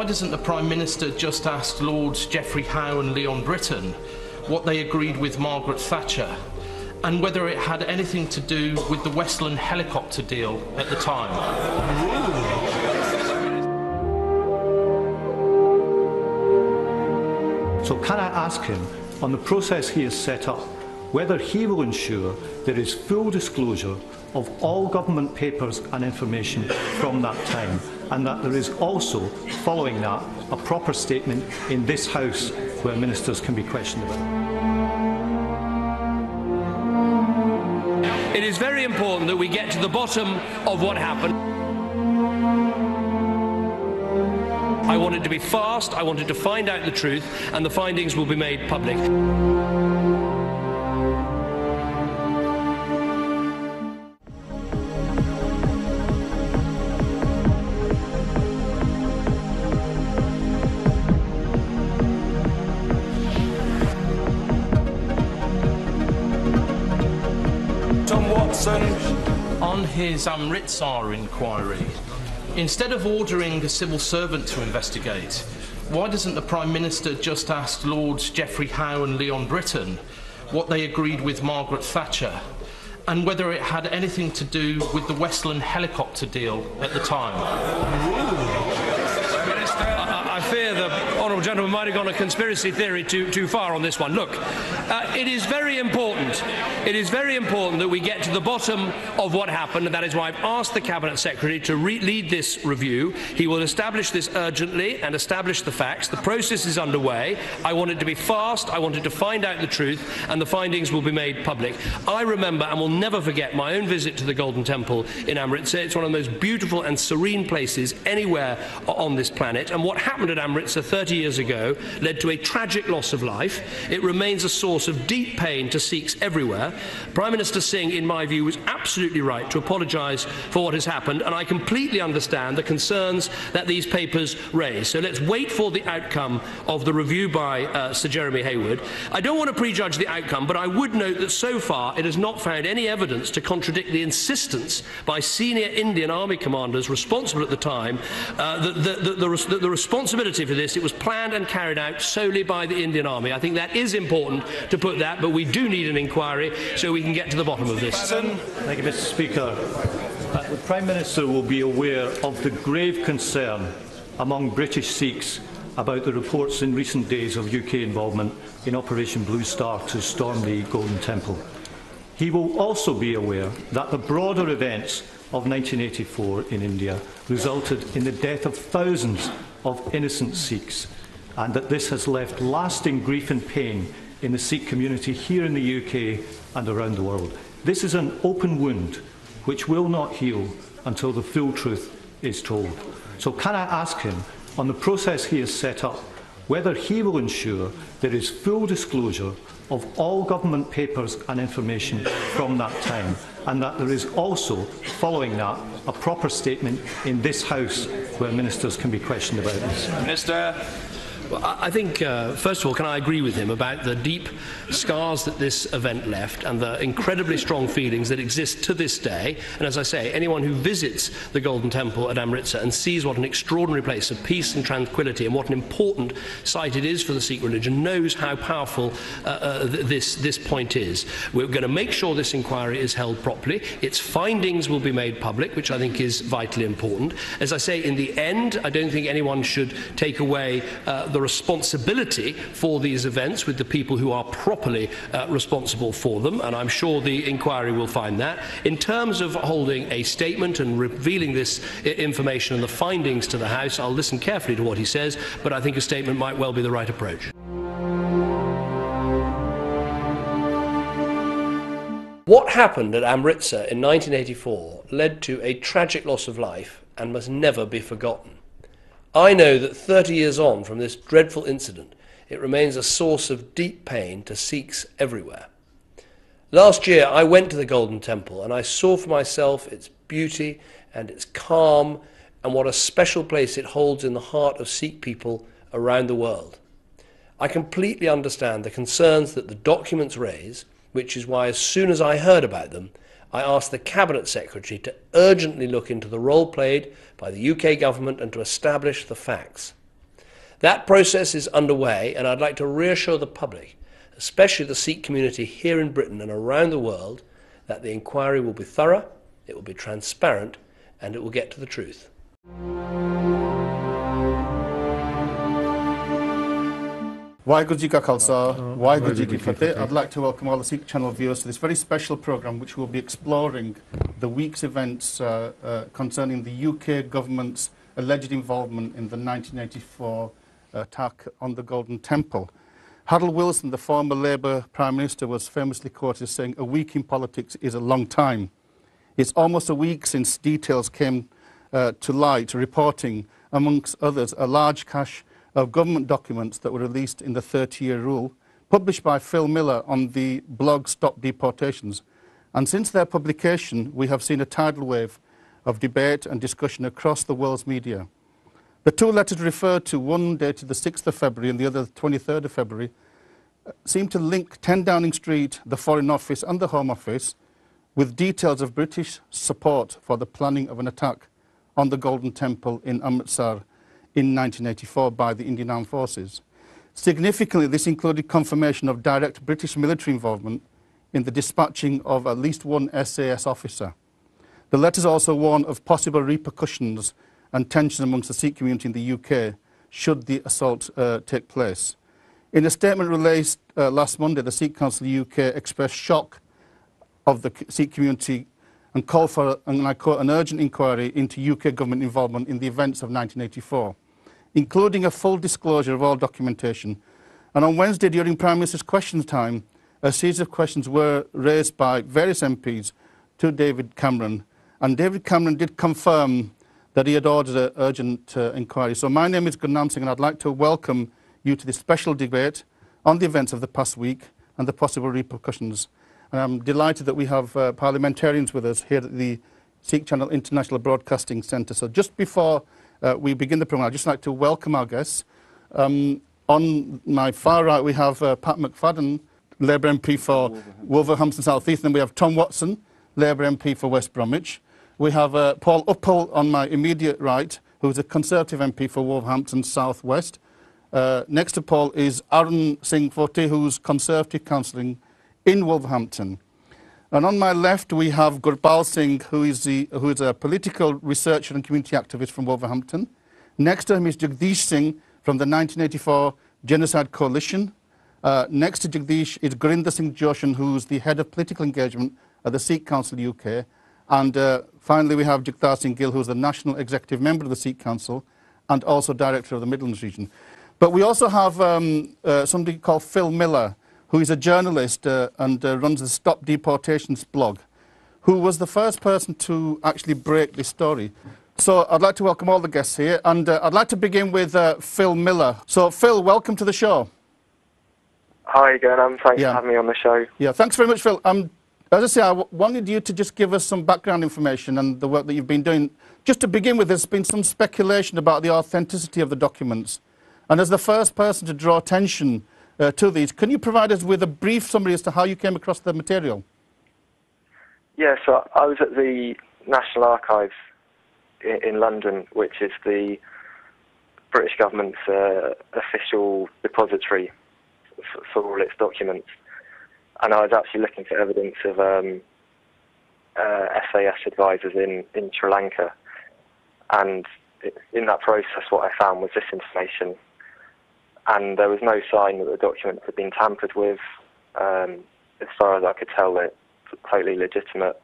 Why doesn't the Prime Minister just ask Lords Geoffrey Howe and Leon Britton what they agreed with Margaret Thatcher, and whether it had anything to do with the Westland helicopter deal at the time? So can I ask him, on the process he has set up, whether he will ensure there is full disclosure of all government papers and information from that time, and that there is also, following that, a proper statement in this House where ministers can be questioned about it? It is very important that we get to the bottom of what happened. I want it to be fast, I wanted to find out the truth, and the findings will be made public. On his Amritsar inquiry, instead of ordering a civil servant to investigate, why doesn't the Prime Minister just ask Lords Geoffrey Howe and Leon Britton what they agreed with Margaret Thatcher, and whether it had anything to do with the Westland helicopter deal at the time? I fear the honourable gentleman might have gone a conspiracy theory too far on this one. Look, it is very important. It is very important that we get to the bottom of what happened, and that is why I've asked the Cabinet Secretary to lead this review. He will establish this urgently and establish the facts. The process is underway. I want it to be fast. I wanted to find out the truth, and the findings will be made public. I remember and will never forget my own visit to the Golden Temple in Amritsar. It's one of the most beautiful and serene places anywhere on this planet, and what happened at Amritsar 30 years ago led to a tragic loss of life. It remains a source of deep pain to Sikhs everywhere. Prime Minister Singh, in my view, was absolutely right to apologise for what has happened, and I completely understand the concerns that these papers raise. So let's wait for the outcome of the review by Sir Jeremy Hayward. I don't want to prejudge the outcome, but I would note that so far it has not found any evidence to contradict the insistence by senior Indian Army commanders responsible at the time that the responsibility for this, it was planned and carried out solely by the Indian Army. I think that is important to put that, but we do need an inquiry so we can get to the bottom of this. Thank you, Mr. Speaker. The Prime Minister will be aware of the grave concern among British Sikhs about the reports in recent days of UK involvement in Operation Blue Star to storm the Golden Temple. He will also be aware that the broader events of 1984 in India resulted in the death of thousands of innocent Sikhs, and that this has left lasting grief and pain in the Sikh community here in the UK and around the world. This is an open wound which will not heal until the full truth is told. So can I ask him, on the process he has set up, whether he will ensure there is full disclosure of all government papers and information from that time, and that there is also, following that, a proper statement in this House where ministers can be questioned about this? Minister. Well, I think, first of all, can I agree with him about the deep scars that this event left and the incredibly strong feelings that exist to this day. And as I say, anyone who visits the Golden Temple at Amritsar and sees what an extraordinary place of peace and tranquility and what an important site it is for the Sikh religion knows how powerful this point is. We're going to make sure this inquiry is held properly. Its findings will be made public, which I think is vitally important. As I say, in the end, I don't think anyone should take away the responsibility for these events with the people who are properly responsible for them, and I'm sure the inquiry will find that. In terms of holding a statement and revealing this information and the findings to the House, I'll listen carefully to what he says, but I think a statement might well be the right approach. What happened at Amritsar in 1984 led to a tragic loss of life and must never be forgotten. I know that 30 years on from this dreadful incident, it remains a source of deep pain to Sikhs everywhere. Last year, I went to the Golden Temple and I saw for myself its beauty and its calm and what a special place it holds in the heart of Sikh people around the world. I completely understand the concerns that the documents raise, which is why as soon as I heard about them, I asked the Cabinet Secretary to urgently look into the role played by the UK government and to establish the facts. That process is underway, and I'd like to reassure the public, especially the Sikh community here in Britain and around the world, that the inquiry will be thorough, it will be transparent, and it will get to the truth. Waheguru Ji Ka Khalsa, Waheguru Ji Ki Fateh. I'd like to welcome all the Sikh Channel viewers to this very special programme which will be exploring the week's events concerning the UK government's alleged involvement in the 1984 attack on the Golden Temple. Harold Wilson, the former Labour Prime Minister, was famously quoted as saying, "A week in politics is a long time." It's almost a week since details came to light, reporting, amongst others, a large cache of government documents that were released in the 30-year rule, published by Phil Miller on the blog Stop Deportations. And since their publication, we have seen a tidal wave of debate and discussion across the world's media. The two letters referred to, one dated the 6th of February and the other the 23rd of February, seem to link 10 Downing Street, the Foreign Office and the Home Office with details of British support for the planning of an attack on the Golden Temple in Amritsar in 1984 by the Indian Armed Forces. Significantly, this included confirmation of direct British military involvement in the dispatching of at least one SAS officer. The letters also warn of possible repercussions and tension amongst the Sikh community in the UK should the assault take place. In a statement released last Monday, the Sikh Council UK expressed shock of the Sikh community and called for, and I quote, an urgent inquiry into UK government involvement in the events of 1984, including a full disclosure of all documentation. And on Wednesday, during Prime Minister's Questions Time, a series of questions were raised by various MPs to David Cameron, and David Cameron did confirm that he had ordered an urgent inquiry. So my name is Gurnam Singh, and I'd like to welcome you to this special debate on the events of the past week and the possible repercussions. And I'm delighted that we have parliamentarians with us here at the Sikh Channel International Broadcasting Centre. So just before we begin the programme, I'd just like to welcome our guests. On my far right, we have Pat McFadden, Labour MP for Wolverhampton South East, and then we have Tom Watson, Labour MP for West Bromwich. We have Paul Uppal on my immediate right, who's a Conservative MP for Wolverhampton South West. Next to Paul is Arun Singh Forte, who's Conservative councillor in Wolverhampton. And on my left, we have Gurbal Singh, who is a political researcher and community activist from Wolverhampton. Next to him is Jagdish Singh from the 1984 Genocide Coalition. Next to Jagdish is Gurinder Singh Joshan, who's the head of political engagement at the Sikh Council UK. And finally, we have Jagtar Singh Gill, who's the national executive member of the Sikh Council and also director of the Midlands region. But we also have somebody called Phil Miller, who is a journalist and runs the Stop Deportations blog, who was the first person to actually break this story. So I'd like to welcome all the guests here, and I'd like to begin with Phil Miller. So Phil, welcome to the show. Hi again, thanks for having me on the show. Yeah, thanks very much, Phil. As I say, I wanted you to just give us some background information and the work that you've been doing. Just to begin with, there's been some speculation about the authenticity of the documents. And as the first person to draw attention to these, can you provide us with a brief summary as to how you came across the material? Yeah, so I was at the National Archives in London, which is the British government's official depository for all its documents. And I was actually looking for evidence of SAS advisors in Sri Lanka. And in that process, what I found was this information. And there was no sign that the documents had been tampered with. As far as I could tell, they're totally legitimate.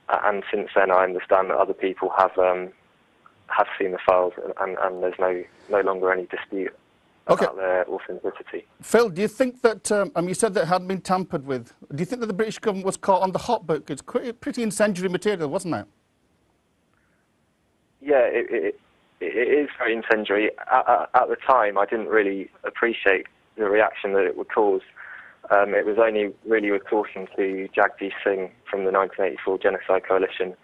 And since then, I understand that other people have seen the files, and there's no longer any dispute about their authenticity. Phil, do you think that, you said that it hadn't been tampered with, do you think that the British government was caught on the hop? But it's pretty incendiary material, wasn't it? Yeah, it is very incendiary. At the time, I didn't really appreciate the reaction that it would cause. It was only really with talking to Jagdish Singh from the 1984 Genocide Coalition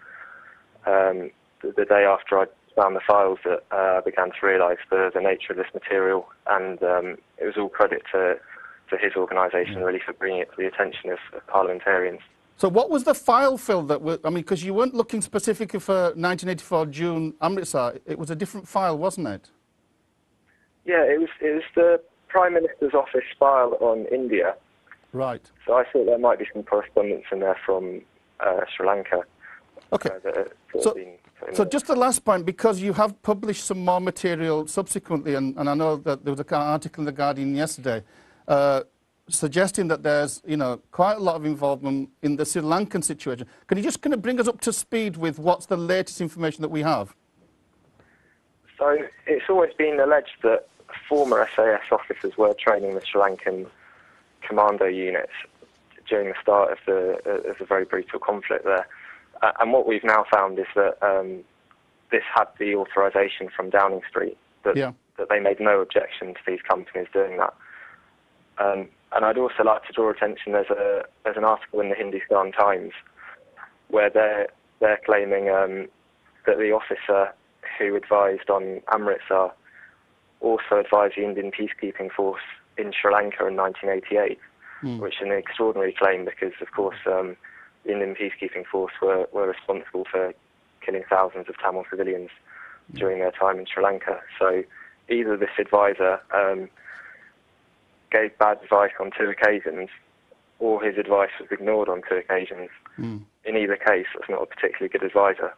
the day after I found the files that I began to realise the nature of this material, and it was all credit to his organisation really for bringing it to the attention of parliamentarians. So what was the file, Phil, that was, because you weren't looking specifically for 1984 June Amritsar, it was a different file, wasn't it? Yeah, it was the Prime Minister's office file on India. Right. So I thought there might be some correspondence in there from Sri Lanka. Okay. So just the last point, because you have published some more material subsequently, and I know that there was an article in The Guardian yesterday suggesting that there's, quite a lot of involvement in the Sri Lankan situation. Can you just kind of bring us up to speed with what's the latest information that we have? So it's always been alleged that former SAS officers were training the Sri Lankan commando units during the start of the very brutal conflict there. And what we've now found is that this had the authorization from Downing Street, that they made no objection to these companies doing that. And I'd also like to draw attention, there's an article in the Hindustan Times where they're claiming that the officer who advised on Amritsar also advised the Indian peacekeeping force in Sri Lanka in 1988, which is an extraordinary claim because, of course, the Indian peacekeeping force were responsible for killing thousands of Tamil civilians during their time in Sri Lanka. So either this advisor gave bad advice on 2 occasions, or his advice was ignored on 2 occasions. In either case, that's not a particularly good advisor.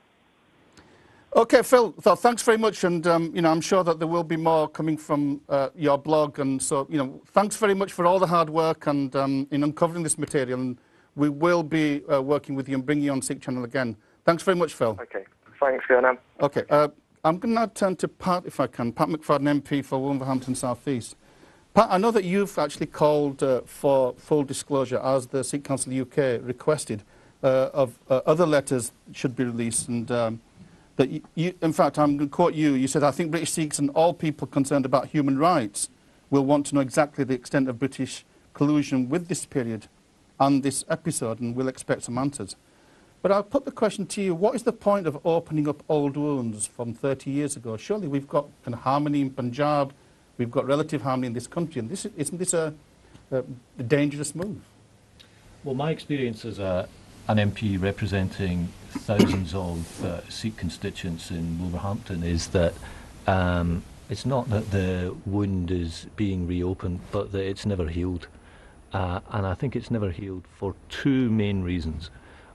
Okay, Phil, so thanks very much, and I'm sure that there will be more coming from your blog, and so thanks very much for all the hard work and in uncovering this material, and we will be working with you and bringing you on Sikh Channel again. Thanks very much, Phil. Okay, thanks, Gurnam. Okay, I'm going to now turn to Pat, if I can. Pat McFadden, MP for Wolverhampton South East. Pat, I know that you've actually called for full disclosure, as the Sikh Council UK requested, of other letters should be released, and that you, in fact, I'm going to quote you, you said, "I think British Sikhs and all people concerned about human rights will want to know exactly the extent of British collusion with this period and this episode, and we'll expect some answers." But I'll put the question to you, what is the point of opening up old wounds from 30 years ago? Surely we've got kind of harmony in Punjab, we've got relative harmony in this country, and isn't this a dangerous move? Well, my experience as an MP representing thousands of Sikh constituents in Wolverhampton is that it's not that the wound is being reopened, but that it's never healed. And I think it's never healed for 2 main reasons.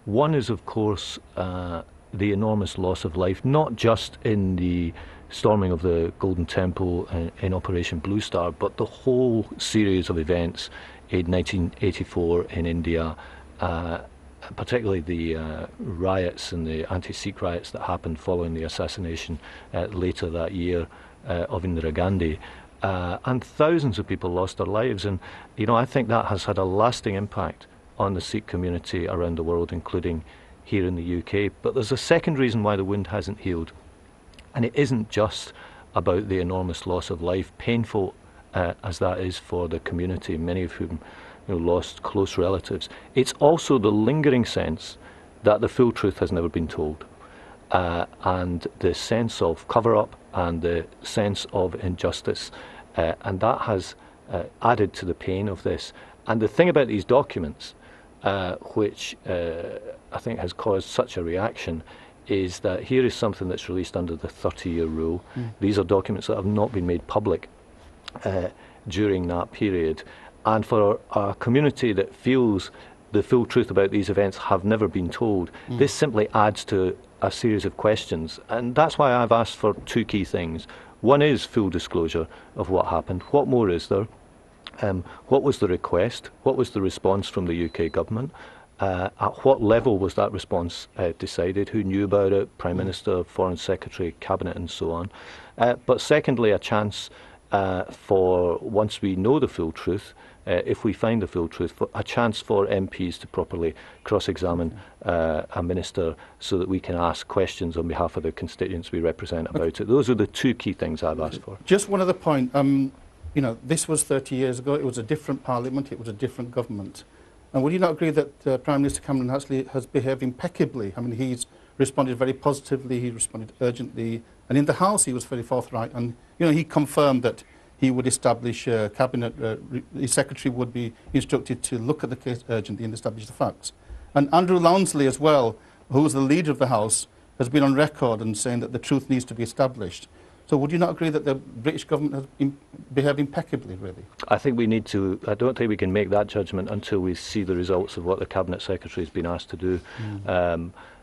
One is, of course, the enormous loss of life, not just in the storming of the Golden Temple in Operation Blue Star, but the whole series of events in 1984 in India, particularly the riots and the Anti-Sikh riots that happened following the assassination later that year of Indira Gandhi. And thousands of people lost their lives, and I think that has had a lasting impact on the Sikh community around the world, including here in the UK. But there's a second reason why the wound hasn't healed, and it isn't just about the enormous loss of life, painful as that is for the community, many of whom lost close relatives. It's also the lingering sense that the full truth has never been told, and the sense of cover-up and the sense of injustice, and that has added to the pain of this. And the thing about these documents, which I think has caused such a reaction, is that here is something that's released under the 30-year rule. These are documents that have not been made public during that period. And for a community that feels the full truth about these events have never been told, this simply adds to a series of questions. And that's why I've asked for 2 key things. One is full disclosure of what happened. What more is there? What was the request? What was the response from the UK government? At what level was that response decided? Who knew about it? Prime Minister, Foreign Secretary, Cabinet, and so on. But secondly, a chance for, once we know the full truth, if we find the full truth, a chance for MPs to properly cross-examine a minister so that we can ask questions on behalf of the constituents we represent about it. Those are the 2 key things I've asked for. Just one other point. This was 30 years ago. It was a different parliament. It was a different government. And would you not agree that Prime Minister Cameron actually has behaved impeccably? I mean, he's responded very positively. He responded urgently. And in the House, he was very forthright. And, he confirmed that he would establish a cabinet. His secretary would be instructed to look at the case urgently and establish the facts. And Andrew Launsley as well, who was the leader of the House, has been on record and saying that the truth needs to be established. So would you not agree that the British government has behaved impeccably, really? I think we need to, I don't think we can make that judgment until we see the results of what the Cabinet Secretary has been asked to do.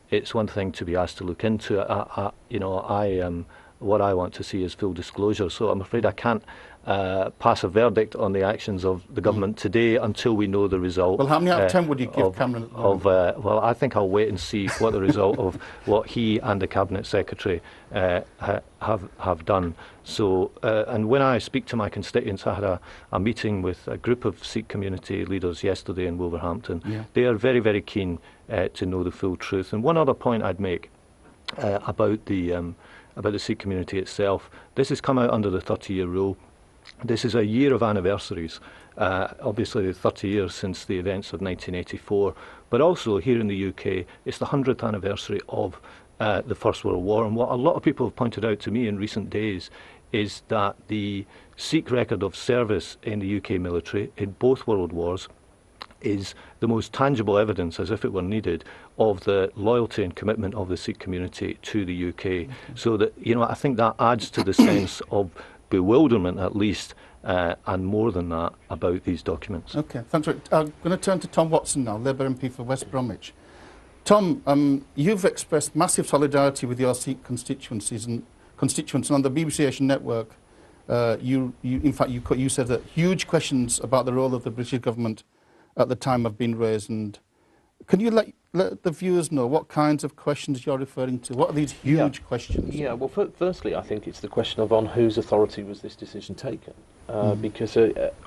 It's one thing to be asked to look into it. What I want to see is full disclosure, so I'm afraid I can't pass a verdict on the actions of the government today until we know the result. Well, how many out of 10 would you give Cameron? Well, I think I'll wait and see what the result of what he and the Cabinet Secretary have done. So, and when I speak to my constituents, I had a meeting with a group of Sikh community leaders yesterday in Wolverhampton. Yeah. They are very, very keen to know the full truth. And one other point I'd make about the Sikh community itself, this has come out under the 30-year rule. This is a year of anniversaries, obviously 30 years since the events of 1984, but also here in the UK, it's the 100th anniversary of the First World War. And what a lot of people have pointed out to me in recent days is that the Sikh record of service in the UK military in both World Wars is the most tangible evidence, as if it were needed, of the loyalty and commitment of the Sikh community to the UK. Okay. So that, I think that adds to the sense of bewilderment, at least, and more than that, about these documents. Okay, thanks. I'm going to turn to Tom Watson now, Labour MP for West Bromwich. Tom, you've expressed massive solidarity with your Sikh constituents, and on the BBC Asian network, you said that huge questions about the role of the British government at the time have been raised. And can you let the viewers know what kinds of questions you're referring to? What are these huge questions? Yeah, well, firstly, I think it's the question of on whose authority was this decision taken. Because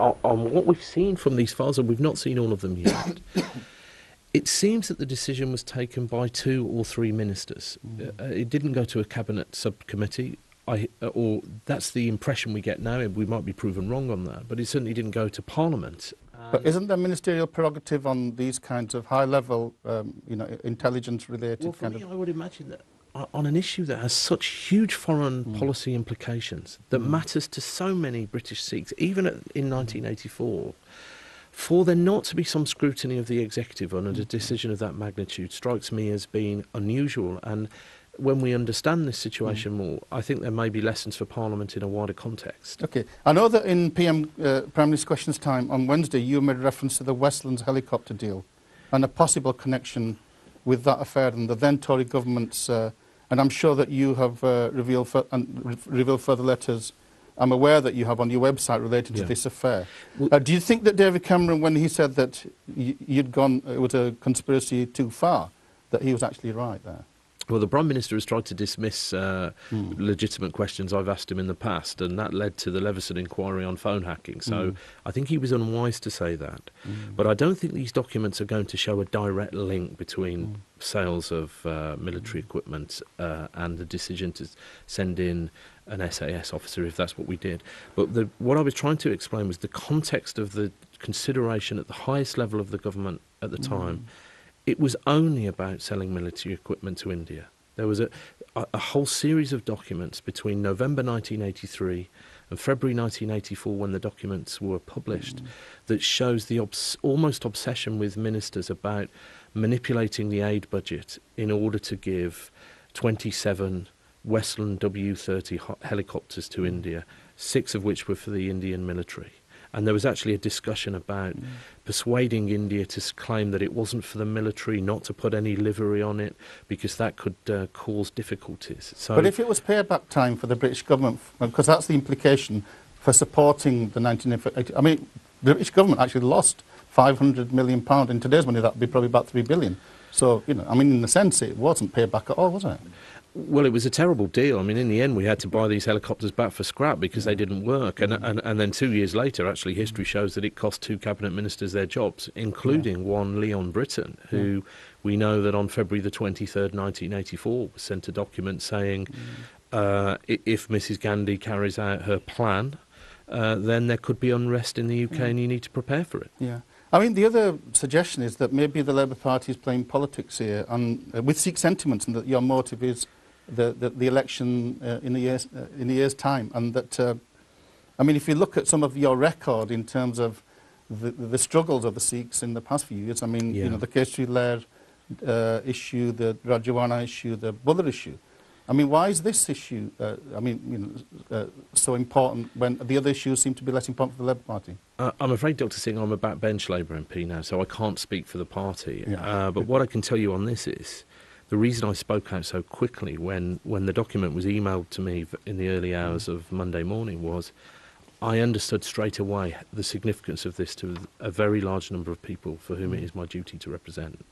on what we've seen from these files, and we've not seen all of them yet, it seems that the decision was taken by 2 or 3 ministers. It didn't go to a cabinet subcommittee, or that's the impression we get now. We might be proven wrong on that, but it certainly didn't go to Parliament. But isn't there ministerial prerogative on these kinds of high-level, intelligence-related I would imagine that on an issue that has such huge foreign policy implications, that matters to so many British Sikhs, even in 1984, for there not to be some scrutiny of the executive on a decision of that magnitude strikes me as being unusual. And when we understand this situation more, I think there may be lessons for Parliament in a wider context. Okay. I know that in Prime Minister's Questions Time on Wednesday, you made reference to the Westlands helicopter deal and a possible connection with that affair and the then Tory government's, and I'm sure that you have revealed further letters I'm aware that you have on your website related to this affair. Well, do you think that David Cameron, when he said that it was a conspiracy too far, that he was actually right there? Well, the Prime Minister has tried to dismiss legitimate questions I've asked him in the past, and that led to the Leveson inquiry on phone hacking. So I think he was unwise to say that. But I don't think these documents are going to show a direct link between sales of military equipment and the decision to send in an SAS officer, if that's what we did. But what I was trying to explain was the context of the consideration at the highest level of the government at the time. It was only about selling military equipment to India. There was a whole series of documents between November 1983 and February 1984, when the documents were published, that shows the almost obsession with ministers about manipulating the aid budget in order to give 27 Westland W-30 helicopters to India, 6 of which were for the Indian military. And there was actually a discussion about persuading India to claim that it wasn't for the military, not to put any livery on it, because that could cause difficulties. So, but if it was payback time for the British government, because that's the implication for supporting the 1980... I mean, the British government actually lost £500 million. In today's money, that would be probably about £3 billion. So, I mean, in a sense, it wasn't payback at all, was it? Well, it was a terrible deal. I mean, in the end, we had to buy these helicopters back for scrap because they didn't work. And then 2 years later, actually, history shows that it cost 2 cabinet ministers their jobs, including one, Leon Britton, who we know that on February the 23rd, 1984, was sent a document saying if Mrs. Gandhi carries out her plan, then there could be unrest in the UK and you need to prepare for it. Yeah. I mean, the other suggestion is that maybe the Labour Party is playing politics here and with Sikh sentiments, and that your motive is the election in a year's time, and that I mean, if you look at some of your record in terms of the struggles of the Sikhs in the past few years, I mean, the Keshri Lair issue, the Rajwana issue, the Buller issue, I mean, why is this issue, so important when the other issues seem to be less important for the Labour Party? I'm afraid, Dr. Singh, I'm a backbench Labour MP now, so I can't speak for the party. Yeah. But what I can tell you on this is, the reason I spoke out so quickly when the document was emailed to me in the early hours of Monday morning was I understood straight away the significance of this to a very large number of people for whom it is my duty to represent.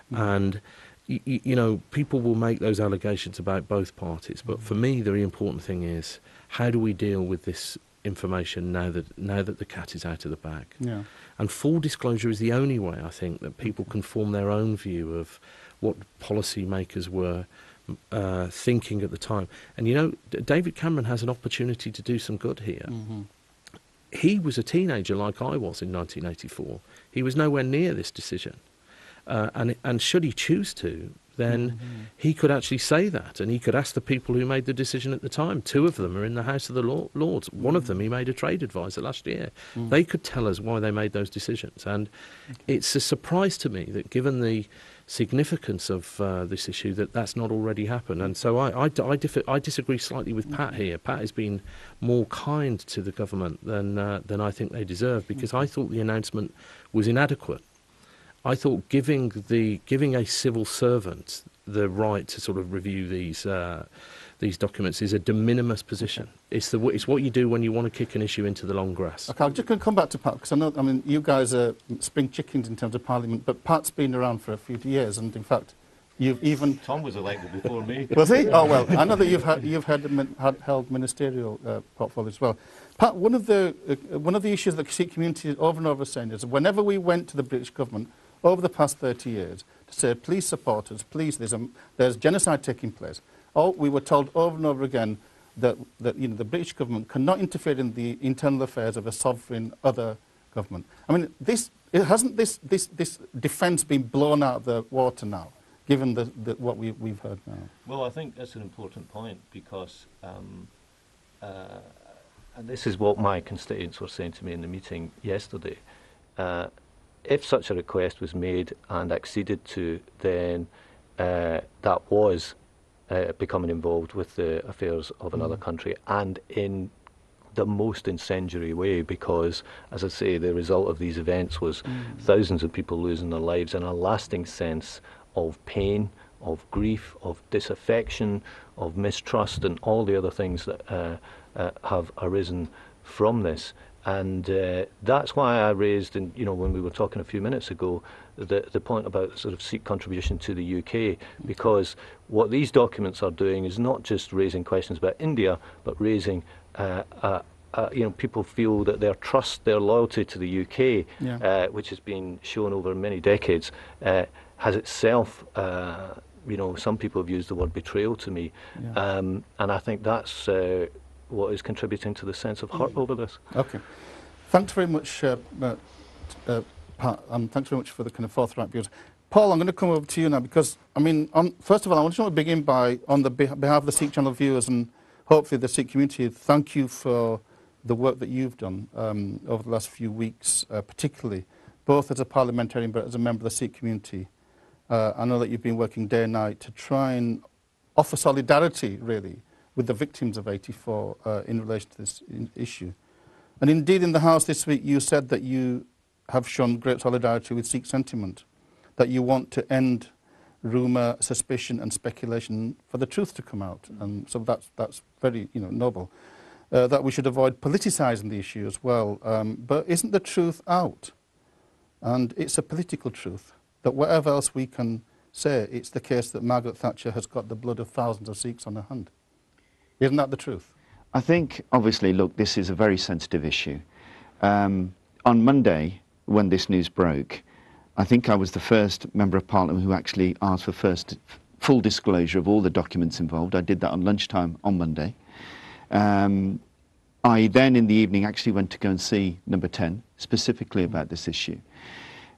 And, you know, people will make those allegations about both parties, but for me the important thing is, how do we deal with this information now that the cat is out of the bag? Yeah. And full disclosure is the only way, I think, that people can form their own view of what policymakers were thinking at the time. And, you know, David Cameron has an opportunity to do some good here. He was a teenager like I was in 1984. He was nowhere near this decision. And should he choose to, then he could actually say that, and he could ask the people who made the decision at the time. Two of them are in the House of the Lords. One of them, he made a trade advisor last year. They could tell us why they made those decisions. And it's a surprise to me that, given the significance of this issue, that's not already happened. And so I disagree slightly with Pat here. Pat has been more kind to the government than I think they deserve, because I thought the announcement was inadequate. I thought giving a civil servant the right to sort of review these documents is a de minimis position. It's what you do when you want to kick an issue into the long grass. Okay, I'm just going to come back to Pat, because I mean, you guys are spring chickens in terms of Parliament, but Pat's been around for a few years, and in fact, you've even... Tom was elected before me. Was he? Oh, well, I know that you've held ministerial portfolios as well. Pat, one of the issues that the Sikh community is over and over saying is, whenever we went to the British government over the past 30 years to say, please support us, please, there's genocide taking place, we were told over and over again that you know, the British government cannot interfere in the internal affairs of a sovereign other government. I mean, hasn't this defence been blown out of the water now, given what we've heard now? Well, I think that's an important point, because and this is what my constituents were saying to me in the meeting yesterday. If such a request was made and acceded to, then that was becoming involved with the affairs of another country, and in the most incendiary way, because, as I say, the result of these events was thousands of people losing their lives, and a lasting sense of pain, of grief, of disaffection, of mistrust, and all the other things that have arisen from this. And that's why I raised, when we were talking a few minutes ago, the point about sort of Sikh contribution to the UK, because what these documents are doing is not just raising questions about India, but raising, people feel that their trust, their loyalty to the UK, which has been shown over many decades, has itself, some people have used the word betrayal to me, and I think that's what is contributing to the sense of hurt over this. Okay. Thanks very much, Pat, and thanks very much for the kind of forthright views. Paul, I'm going to come over to you now, because, I mean, first of all, I want to begin by, on the behalf of the Sikh Channel viewers and hopefully the Sikh community, thank you for the work that you've done over the last few weeks, particularly, both as a parliamentarian but as a member of the Sikh community. I know that you've been working day and night to try and offer solidarity, really, with the victims of 84 in relation to this issue. And indeed, in the House this week, you said that you have shown great solidarity with Sikh sentiment, that you want to end rumour, suspicion and speculation for the truth to come out. And so that's very noble. That we should avoid politicising the issue as well. But isn't the truth out? And it's a political truth, that whatever else we can say, it's the case that Margaret Thatcher has got the blood of thousands of Sikhs on her hand. Isn't that the truth? I think, obviously, look, this is a very sensitive issue. On Monday, when this news broke, I think I was the first Member of Parliament who actually asked for first full disclosure of all the documents involved. I did that on lunchtime on Monday. I then, in the evening, actually went to go and see Number 10, specifically about this issue.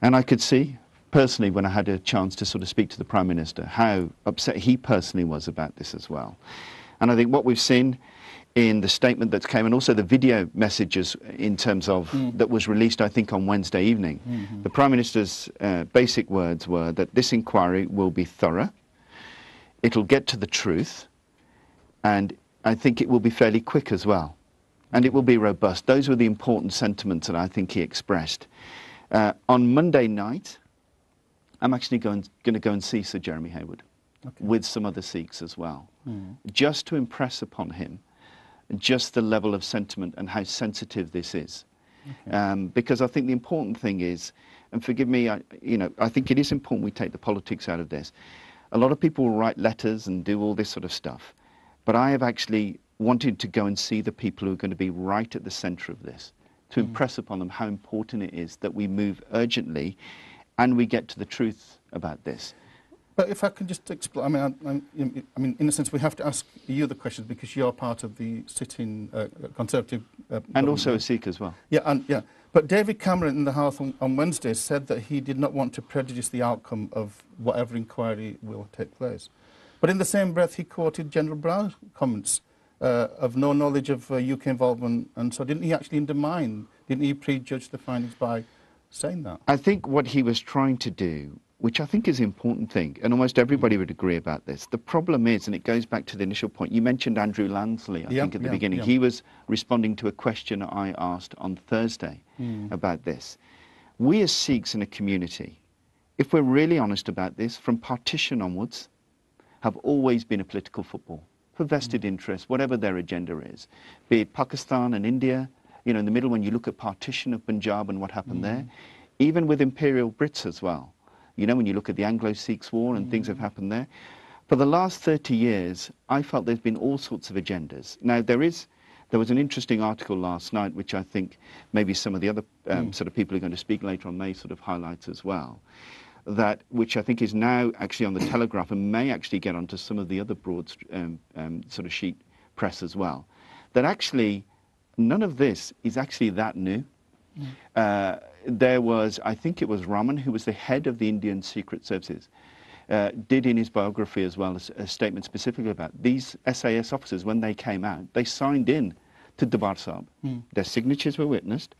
And I could see, personally, when I had a chance to sort of speak to the Prime Minister, how upset he personally was about this as well. And I think what we've seen in the statement that came, and also the video messages in terms of that was released, I think, on Wednesday evening, the Prime Minister's basic words were that this inquiry will be thorough, it'll get to the truth, And I think it will be fairly quick as well. And it will be robust. Those were the important sentiments that I think he expressed. On Monday night, I'm actually going to go and see Sir Jeremy Hayward with some other Sikhs as well, just to impress upon him just the level of sentiment and how sensitive this is. Because I think the important thing is, and forgive me, I think it is important we take the politics out of this. A lot of people will write letters and do all this sort of stuff, but I have actually wanted to go and see the people who are going to be right at the centre of this, to impress upon them how important it is that we move urgently and we get to the truth about this. But if I can just explain, I mean, in a sense, we have to ask you the questions because you're part of the sitting Conservative and also a Sikh as well. Yeah. But David Cameron in the House on Wednesday said that he did not want to prejudice the outcome of whatever inquiry will take place. But in the same breath, he quoted General Brown's comments of no knowledge of UK involvement, and so didn't he actually undermine, didn't he prejudge the findings by saying that? I think what he was trying to do, which I think is the important thing, and almost everybody would agree about this, the problem is, and it goes back to the initial point, you mentioned Andrew Lansley, I think, at the beginning. He was responding to a question I asked on Thursday about this. We as Sikhs in a community, if we're really honest about this, from partition onwards, have always been a political football for vested interests, whatever their agenda is, be it Pakistan and India, in the middle when you look at partition of Punjab and what happened there, even with Imperial Brits as well. When you look at the Anglo-Sikhs war and things have happened there. For the last 30 years, I felt there's been all sorts of agendas. Now, there was an interesting article last night, which I think maybe some of the other sort of people who are going to speak later on may sort of highlight as well, which I think is now actually on the Telegraph and may actually get onto some of the other broad sort of sheet press as well, that actually none of this is actually that new. There was, I think it was Raman, who was the head of the Indian Secret Services, did in his biography as well a statement specifically about these SAS officers, when they came out, they signed in to Darbar Sahib. Their signatures were witnessed.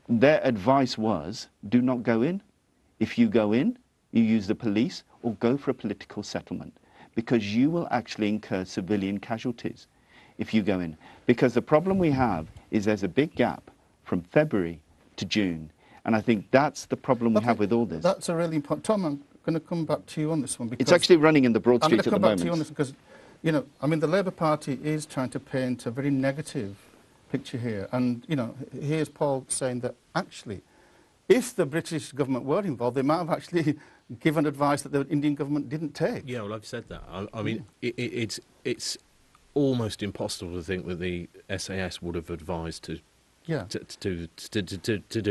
Their advice was, do not go in. If you go in, you use the police or go for a political settlement, because you will actually incur civilian casualties if you go in. Because the problem we have is there's a big gap from February to June. And I think that's the problem we have with all this. That's a really important... Tom, I'm going to come back to you on this one. Because it's actually running in the Broad Street at the moment. I'm going to come back to you on this because, the Labour Party is trying to paint a very negative picture here. And, here's Paul saying that actually, if the British government were involved, they might have actually given advice that the Indian government didn't take. Yeah, well, I've said that. I mean, it's almost impossible to think that the SAS would have advised to do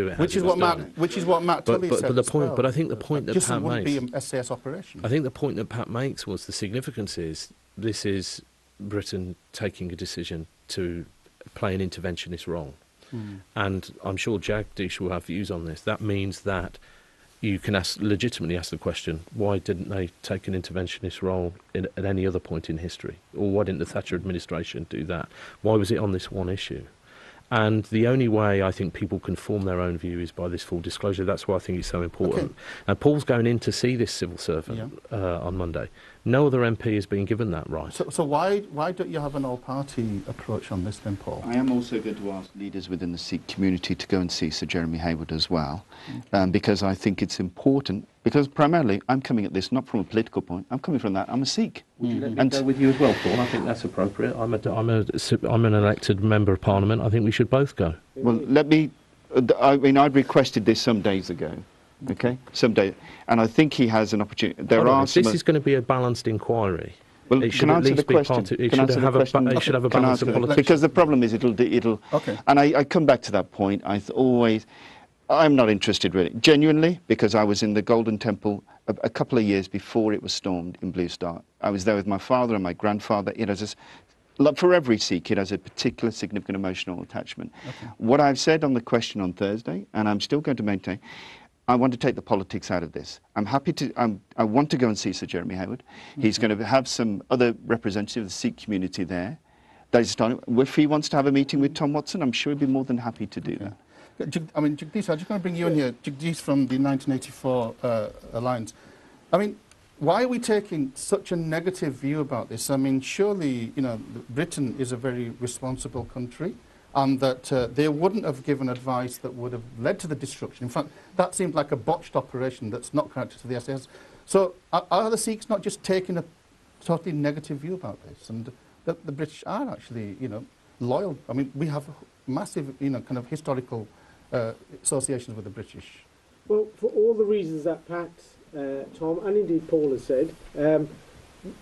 it. Which is what Matt Tully said. But the point, but I think the point that Pat wouldn't makes, be an SAS operation. I think the point that Pat makes was the significance is this is Britain taking a decision to play an interventionist role, and I'm sure Jagdish will have views on this. That means that you can legitimately ask the question: why didn't they take an interventionist role at any other point in history, or why didn't the Thatcher administration do that? Why was it on this one issue? And the only way I think people can form their own view is by this full disclosure. That's why I think it's so important. Okay. And Paul's going in to see this civil servant on Monday. No other MP has been given that right. So why don't you have an all-party approach on this then, Paul? I am also going to ask leaders within the Sikh community to go and see Sir Jeremy Hayward as well, because I think it's important, because primarily I'm coming at this not from a political point, I'm coming from that, I'm a Sikh. Would you let me go with you as well, Paul? I think that's appropriate. I'm an elected member of Parliament. I think we should both go. Well, I'd requested this some days ago. Okay, someday, and I think he has an opportunity. This is going to be a balanced inquiry. Well, it should at least be part. It should have a balance of politics. Because the problem is it'll. Okay. And I come back to that point. I'm not interested really, genuinely, because I was in the Golden Temple a couple of years before it was stormed in Blue Star. I was there with my father and my grandfather. It has for every Sikh, it has a particular significant emotional attachment. Okay. What I've said on the question on Thursday, and I'm still going to maintain, I want to take the politics out of this. I'm happy to. I want to go and see Sir Jeremy Hayward. He's going to have some other representatives of the Sikh community there. That is starting. If he wants to have a meeting with Tom Watson, I'm sure he'd be more than happy to do that. Jagdish, I'm just going to bring you in here. Jagdish from the 1984 Alliance. why are we taking such a negative view about this? I mean, surely, you know, Britain is a very responsible country, and that they wouldn't have given advice that would have led to the destruction. In fact, that seemed like a botched operation that's not connected to the SAS. So are the Sikhs not just taking a totally negative view about this, and that the British are actually, you know, loyal? I mean, we have massive, you know, kind of historical associations with the British. Well, for all the reasons that Pat, Tom, and indeed Paul has said,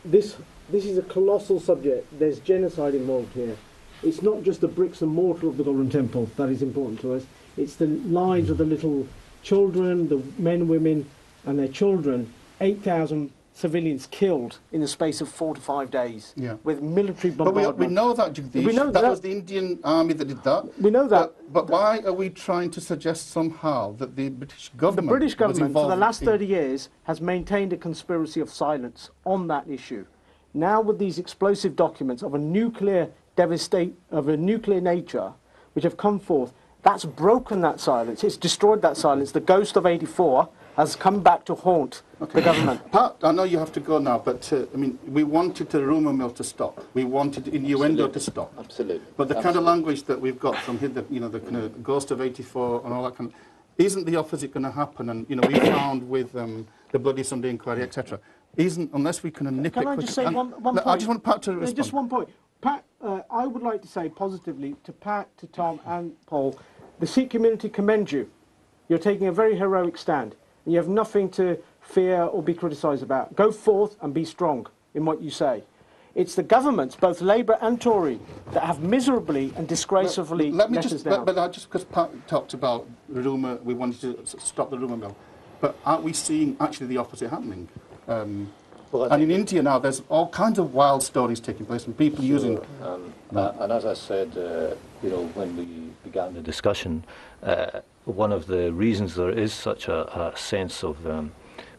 this is a colossal subject. There's genocide involved here. It's not just the bricks and mortar of the Golden Temple that is important to us. It's the lives of the little children, the men, women, and their children. 8,000 civilians killed in the space of 4 to 5 days, with military bombardment. But we know that, Jagdish. We know that was the Indian army that did that. We know that. But why are we trying to suggest somehow that the British government The British government, for the last in 30 years, has maintained a conspiracy of silence on that issue. Now, with these explosive documents of a nuclear nature, which have come forth, that's broken that silence. It's destroyed that silence. The ghost of '84 has come back to haunt the government. Pat, I know you have to go now, but I mean, we wanted the rumour mill to stop. We wanted innuendo to stop. Absolutely. But the kind of language that we've got from here, you know, the kind of ghost of '84 and all that kind of, isn't the opposite going to happen? And you know, we found with the Bloody Sunday inquiry, etc. Isn't, unless we can nip it. Can I just say one point? I just want Pat to respond. Just one point. Pat, I would like to say positively to Pat, to Tom and Paul, the Sikh community commends you. You're taking a very heroic stand. You have nothing to fear or be criticised about. Go forth and be strong in what you say. It's the governments, both Labour and Tory, that have miserably and disgracefully let us down. But just because Pat talked about rumour, we wanted to stop the rumour mill, but aren't we seeing actually the opposite happening? And in India now, there's all kinds of wild stories taking place and people using... And as I said, you know, when we began the discussion, one of the reasons there is such a sense of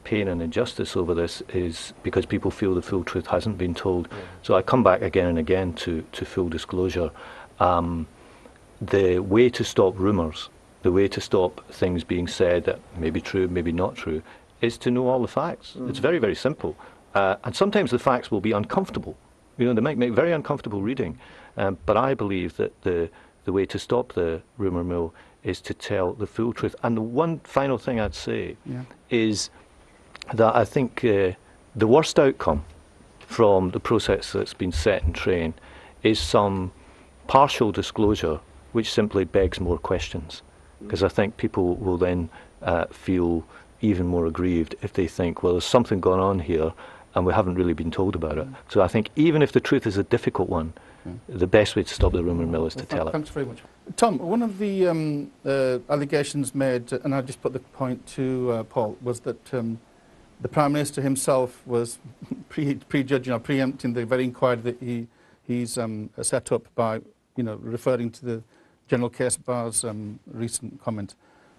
pain and injustice over this is because people feel the full truth hasn't been told. So I come back again and again to full disclosure. The way to stop rumours, the way to stop things being said that may be true, maybe not true, is to know all the facts. It's very, very simple. And sometimes the facts will be uncomfortable. You know, they might make very uncomfortable reading. But I believe that the way to stop the rumour mill is to tell the full truth. And the one final thing I'd say is that I think the worst outcome from the process that's been set in train is some partial disclosure which simply begs more questions. Because I think people will then feel even more aggrieved if they think, well, there's something going on here and we haven't really been told about it. So I think even if the truth is a difficult one, the best way to stop the rumour mill is to tell it. Thanks very much. Tom, one of the allegations made, and I just put the point to Paul, was that the Prime Minister himself was prejudging or preempting the very inquiry that he's set up by, you know, referring to the General Case Bar's recent comment.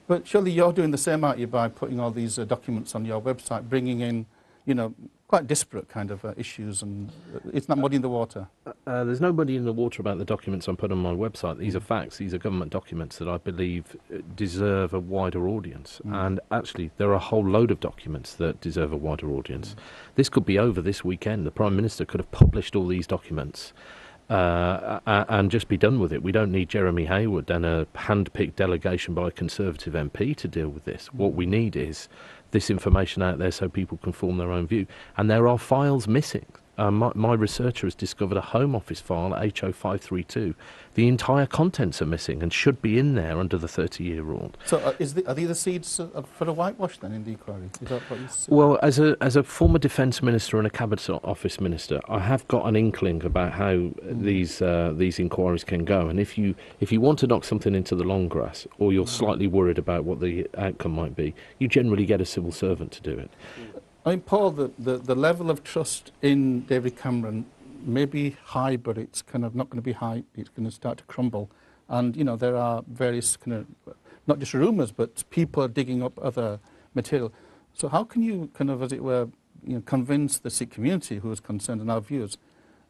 But surely you're doing the same, aren't you, by putting all these documents on your website, bringing in, you know, quite disparate kind of issues, and it's not muddy in the water. There's no muddy in the water about the documents I'm putting on my website. These are facts. These are government documents that I believe deserve a wider audience. And actually, there are a whole load of documents that deserve a wider audience. This could be over this weekend. The Prime Minister could have published all these documents and just be done with it. We don't need Jeremy Hayward and a hand-picked delegation by a Conservative MP to deal with this. What we need is this information out there so people can form their own view. And there are files missing. My researcher has discovered a Home Office file, HO532. The entire contents are missing and should be in there under the 30-year rule. So are these the seeds for a whitewash then in the inquiry? Is that what you said? Well, as a former Defence Minister and a Cabinet Office Minister, I have got an inkling about how these inquiries can go. And if you want to knock something into the long grass, or you're slightly worried about what the outcome might be, you generally get a civil servant to do it. I mean, Paul, the level of trust in David Cameron may be high, but it's kind of not going to be high. It's going to start to crumble. And, you know, there are various kind of, not just rumours, but people are digging up other material. So how can you kind of, as it were, you know, convince the Sikh community who is concerned in our views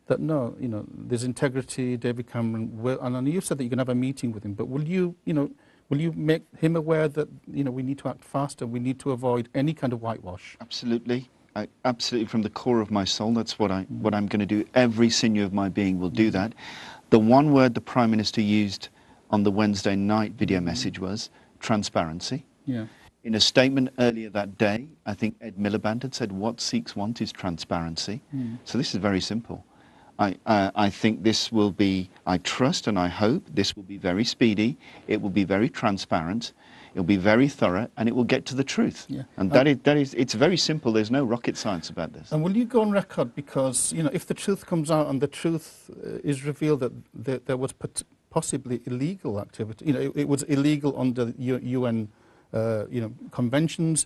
that, no, you know, there's integrity, David Cameron will, and I know you said that you're going to have a meeting with him, but will you, you know, will you make him aware that, you know, we need to act faster, we need to avoid any kind of whitewash? Absolutely. absolutely from the core of my soul. That's what I'm going to do. Every sinew of my being will do that. The one word the Prime Minister used on the Wednesday night video message was transparency. Yeah. In a statement earlier that day, I think Ed Miliband had said what Sikhs want is transparency. So this is very simple. I think this will be, I trust and I hope this will be very speedy, it will be very transparent, it will be very thorough, and it will get to the truth. Yeah. And that is, it's very simple, there's no rocket science about this. And will you go on record, because, you know, if the truth comes out and the truth is revealed that there was possibly illegal activity, you know, it was illegal under UN, you know, conventions,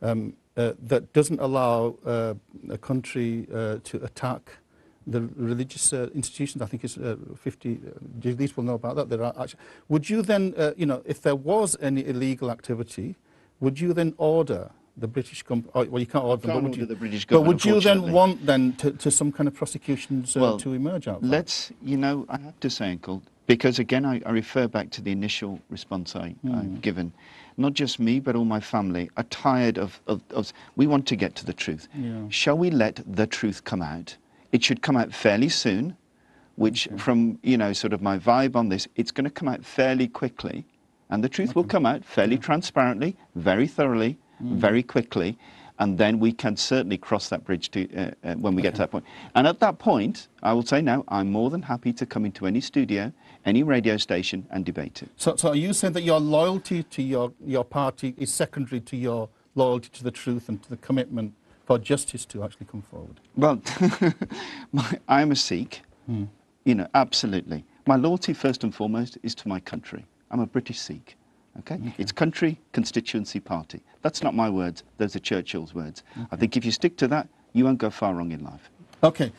that doesn't allow a country to attack the religious institutions. I think it's 50, Jagdish will know about that. There are actually, would you then, you know, if there was any illegal activity, would you then order the British government, well, you can't order them, but would you, the British but government, would you then want then to some kind of prosecutions to emerge out of that? Let's, you know, I have to say, Uncle, because again, I refer back to the initial response I've given. Not just me, but all my family are tired of we want to get to the truth. Yeah. Shall we let the truth come out? It should come out fairly soon, which from, you know, sort of my vibe on this, it's going to come out fairly quickly. And the truth will come out fairly transparently, very thoroughly, very quickly. And then we can certainly cross that bridge to when we get to that point. And at that point, I will say now, I'm more than happy to come into any studio, any radio station and debate it. So are you saying that your loyalty to your party is secondary to your loyalty to the truth and to the commitment for justice to actually come forward? Well, I'm a Sikh, you know, absolutely. My loyalty, first and foremost, is to my country. I'm a British Sikh, okay? It's country, constituency, party. That's not my words, those are Churchill's words. I think if you stick to that, you won't go far wrong in life. Okay,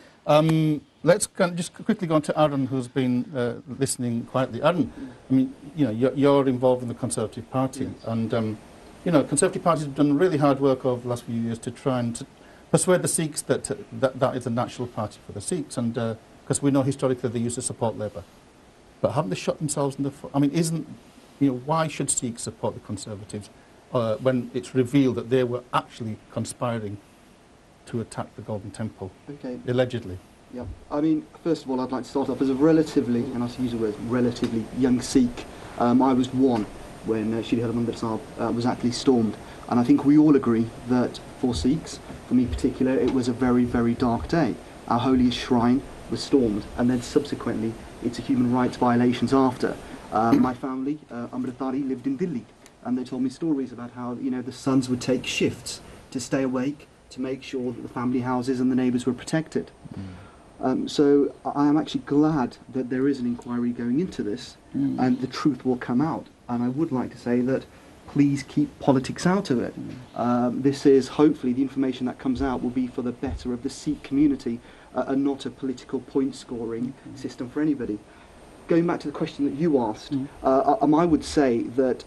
let's just quickly go on to Aaron, who's been listening quietly. Aaron, I mean, you know, you're involved in the Conservative Party, and you know, Conservative Party have done really hard work over the last few years to try and persuade the Sikhs that that is a natural party for the Sikhs, and because we know historically they used to support Labour. But haven't they shot themselves in the foot? I mean, you know, why should Sikhs support the Conservatives when it's revealed that they were actually conspiring to attack the Golden Temple, allegedly? Yeah, I mean, first of all, I'd like to start off as a relatively, and I use the word relatively, young Sikh. I was one when Shri Amritsar was actually stormed. And I think we all agree that for Sikhs, for me in particular, it was a very, very dark day. Our holiest shrine was stormed, and then subsequently it's a human rights violations after. My family, Amritsari, lived in Delhi, and they told me stories about how, you know, the sons would take shifts to stay awake to make sure that the family houses and the neighbours were protected. So I am actually glad that there is an inquiry going into this, and the truth will come out. And I would like to say that please keep politics out of it. This is, hopefully, the information that comes out will be for the better of the Sikh community and not a political point-scoring system for anybody. Going back to the question that you asked, I would say that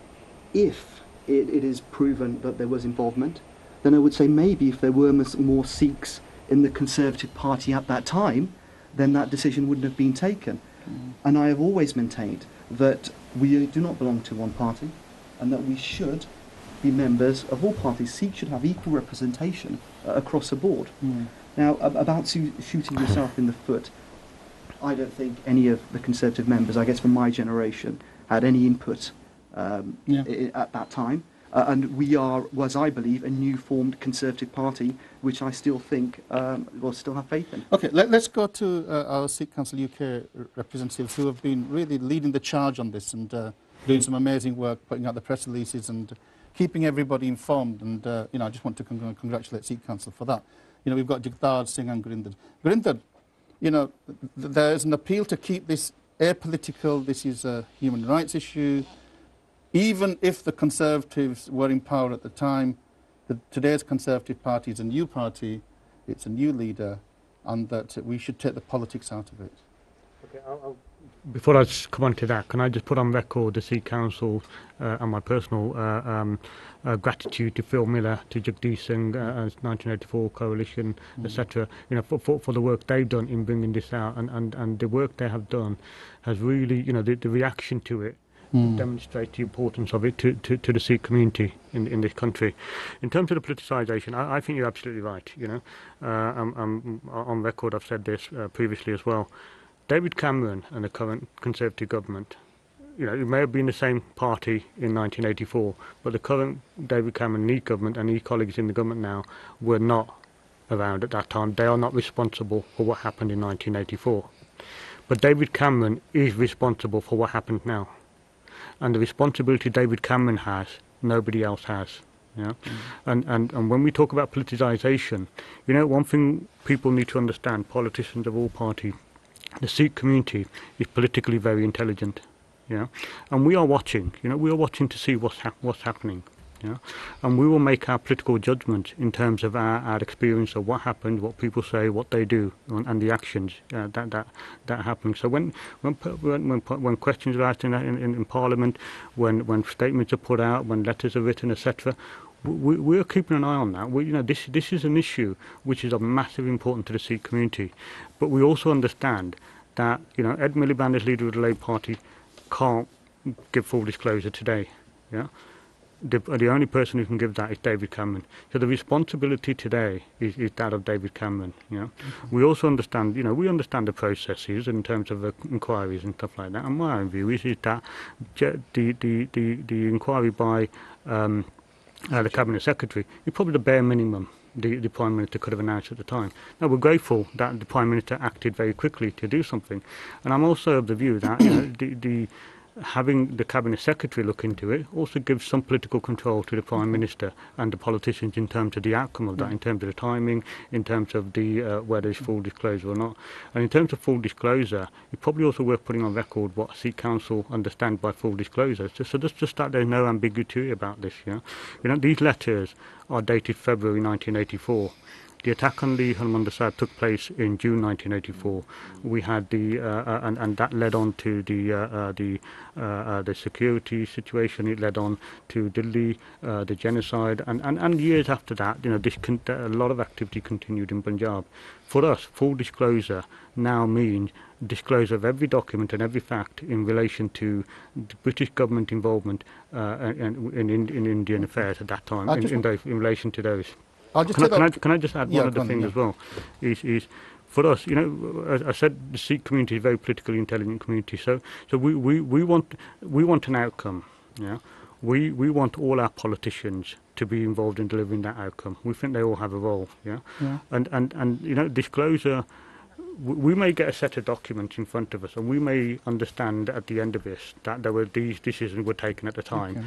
if it is proven that there was involvement, then I would say maybe if there were more Sikhs in the Conservative Party at that time, then that decision wouldn't have been taken. And I have always maintained that we do not belong to one party, and that we should be members of all parties. Sikhs should have equal representation across the board. Now, about shooting yourself in the foot, I don't think any of the Conservative members, I guess from my generation, had any input at that time. And we are, as I believe, a new formed Conservative Party, which I still think will still have faith in. Okay, let's go to our Sikh Council UK representatives who have been really leading the charge on this and doing some amazing work, putting out the press releases and keeping everybody informed. And you know, I just want to congratulate Sikh Council for that. You know, we've got Jagdar Singh and Gurinder. Gurinder, you know, there is an appeal to keep this apolitical. This is a human rights issue. Even if the Conservatives were in power at the time, today's Conservative Party is a new party, it's a new leader, and that we should take the politics out of it. Okay, before I come on to that, can I just put on record the Sikh Council and my personal gratitude to Phil Miller, to Jagdish Singh, 1984 Coalition, etc. You know, for the work they've done in bringing this out, and the work they have done has really, you know, the reaction to it demonstrate the importance of it to the Sikh community in this country. In terms of the politicisation, I think you're absolutely right. You know, on record I've said this previously as well. David Cameron and the current Conservative government, you know, it may have been the same party in 1984, but the current David Cameron Lead government and his colleagues in the government now were not around at that time. They are not responsible for what happened in 1984. But David Cameron is responsible for what happened now. And the responsibility David Cameron has, nobody else has. Yeah? And when we talk about politicisation, you know, one thing people need to understand, politicians of all parties, the Sikh community is politically very intelligent. Yeah, and we are watching. You know, we are watching to see what's happening. Yeah, and we will make our political judgment in terms of our experience of what happened, what people say, what they do, and the actions that happen. So when questions are asked in Parliament, when statements are put out, when letters are written, etc., we are keeping an eye on that. You know, this is an issue which is of massive importance to the Sikh community, but we also understand that, you know, Ed Miliband as leader of the Labour Party can't give full disclosure today. Yeah, the only person who can give that is David Cameron. So the responsibility today is that of David Cameron. Yeah, we also understand, you know, we understand the processes in terms of inquiries and stuff like that. And my own view is that the inquiry by the Cabinet Secretary is probably the bare minimum the Prime Minister could have announced at the time. Now, we're grateful that the Prime Minister acted very quickly to do something. And I'm also of the view that, you know, having the Cabinet Secretary look into it also gives some political control to the Prime Minister and the politicians in terms of the outcome of that, in terms of the timing, in terms of the whether it's full disclosure or not. And in terms of full disclosure, it's probably also worth putting on record what Sikh Council understand by full disclosure. So just that there's no ambiguity about this. Yeah? You know, these letters are dated February 1984. The attack on Lee Harmandir Sahib took place in June 1984. We had and that led on to the security situation. It led on to Delhi, the genocide, and years after that, you know, a lot of activity continued in Punjab. For us, full disclosure now means disclosure of every document and every fact in relation to the British government involvement in Indian affairs at that time, in relation to those. Can I just add one other thing as well? Is for us, you know, as I said, the Sikh community is a very politically intelligent community. So we want an outcome. Yeah, we want all our politicians to be involved in delivering that outcome. We think they all have a role. Yeah, and you know, disclosure. We may get a set of documents in front of us, and we may understand at the end of this that there were these decisions were taken at the time. Okay.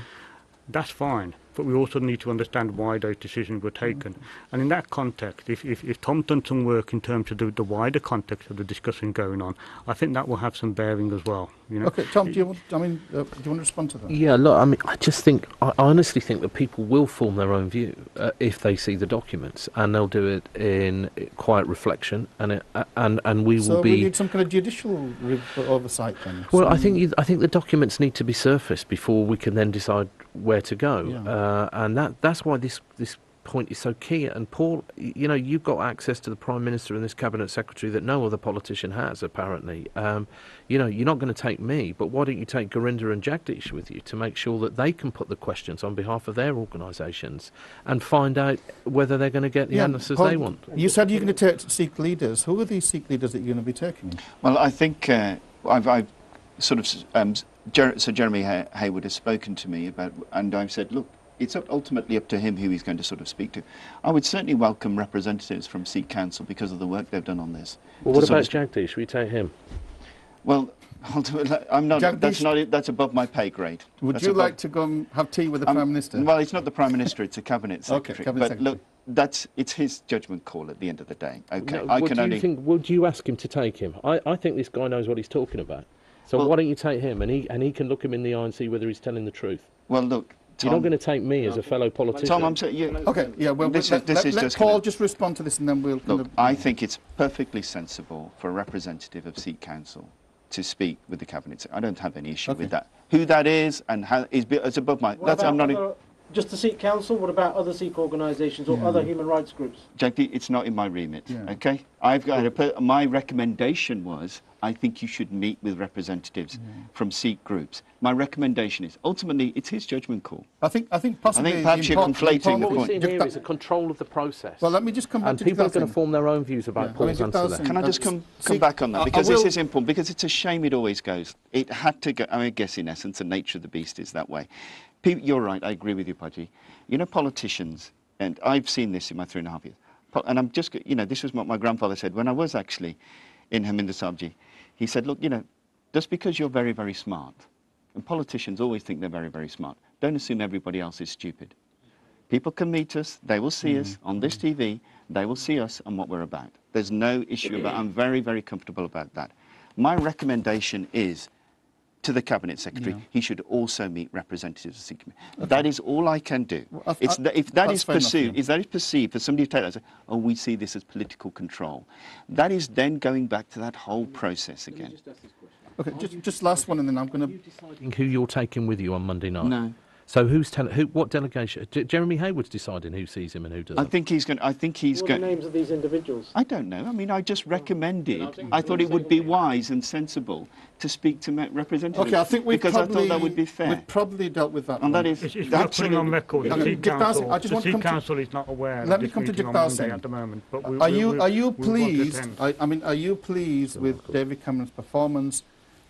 That's fine, but we also need to understand why those decisions were taken. And in that context, if Tom's done some work in terms of the wider context of the discussion going on, I think that will have some bearing as well. You know? Okay, Tom, do you want to respond to that? Yeah, look, I mean, I honestly think that people will form their own view if they see the documents, and they'll do it in quiet reflection, and we will So be. we need some kind of judicial oversight then. Well, I think the documents need to be surfaced before we can then decide where to go. Yeah. And that's why this point is so key. And Paul, you know, you've got access to the Prime Minister and this Cabinet Secretary that no other politician has, apparently. You know, you're not going to take me, but why don't you take Gurinder and Jagdish with you to make sure that they can put the questions on behalf of their organisations and find out whether they're going to get the answers Paul, they want. You said you're going to take Sikh leaders. Who are these Sikh leaders that you're going to be taking? Well, I think I've sort of... Sir Jeremy Hayward has spoken to me about, and I've said, look, it's ultimately up to him who he's going to sort of speak to. I would certainly welcome representatives from Sikh Council because of the work they've done on this. Well, what about Jagdish? Should we take him? Well, I'm not. Jagdish, that's above my pay grade. Would you like to go and have tea with the Prime Minister? Well, it's not the Prime Minister; it's a Cabinet Secretary. Okay, Cabinet Secretary. Look, it's his judgment call at the end of the day. Okay, No, would you ask him to take him? I think this guy knows what he's talking about. So why don't you take him, and he can look him in the eye and see whether he's telling the truth? Well, look, Tom, you're not going to take me as a fellow politician. Tom, I'm saying, okay, yeah. Well, let Paul just respond to this, and then we'll. Look, I think it's perfectly sensible for a representative of Sikh Council to speak with the Cabinet. I don't have any issue with that. Who that is and how is above my. Just the Sikh Council? What about other Sikh organisations or other human rights groups? Jagdi, it's not in my remit, okay? I've got my recommendation was I think you should meet with representatives from Sikh groups. My recommendation is, ultimately, it's his judgment call. I think possibly... I think perhaps you're conflating the What we're point. seeing here is a control of the process. Well, let me just come back and to people are going Jagdath to form their own views about Paul's answer. Can I just come back on that? Because this is important, because it's a shame it always goes. It had to go, I guess in essence the nature of the beast is that way. You're right, I agree with you, Pudgy. You know, politicians, and I've seen this in my 3.5 years, and I'm just, you know, this was what my grandfather said when I was actually in Haminder Sabji. He said, look, you know, just because you're very, very smart, and politicians always think they're very, very smart, don't assume everybody else is stupid. People can meet us, they will see us on this TV, they will see us and what we're about. There's no issue about, I'm very, very comfortable about that. My recommendation is to the Cabinet Secretary, he should also meet representatives of the Sikh community. Okay. That is all I can do. Well, if that is perceived for somebody to take that and say, oh, we see this as political control, that is then going back to that whole process again. Okay, just last one, and then I'm going to... Are you deciding who you're taking with you on Monday night? No. So what delegation? Jeremy Hayward's deciding who sees him and who doesn't. I think he's going. What are the names of these individuals? I don't know. I mean, I just recommended. I thought it would be wise and sensible to speak to representatives. Okay, I think I thought that would be fair. We've probably dealt with that. And that is absolutely on record. The Sikh Council is not aware. Let me come to Jagdath at the moment. But are you pleased? I mean, are you pleased with David Cameron's performance?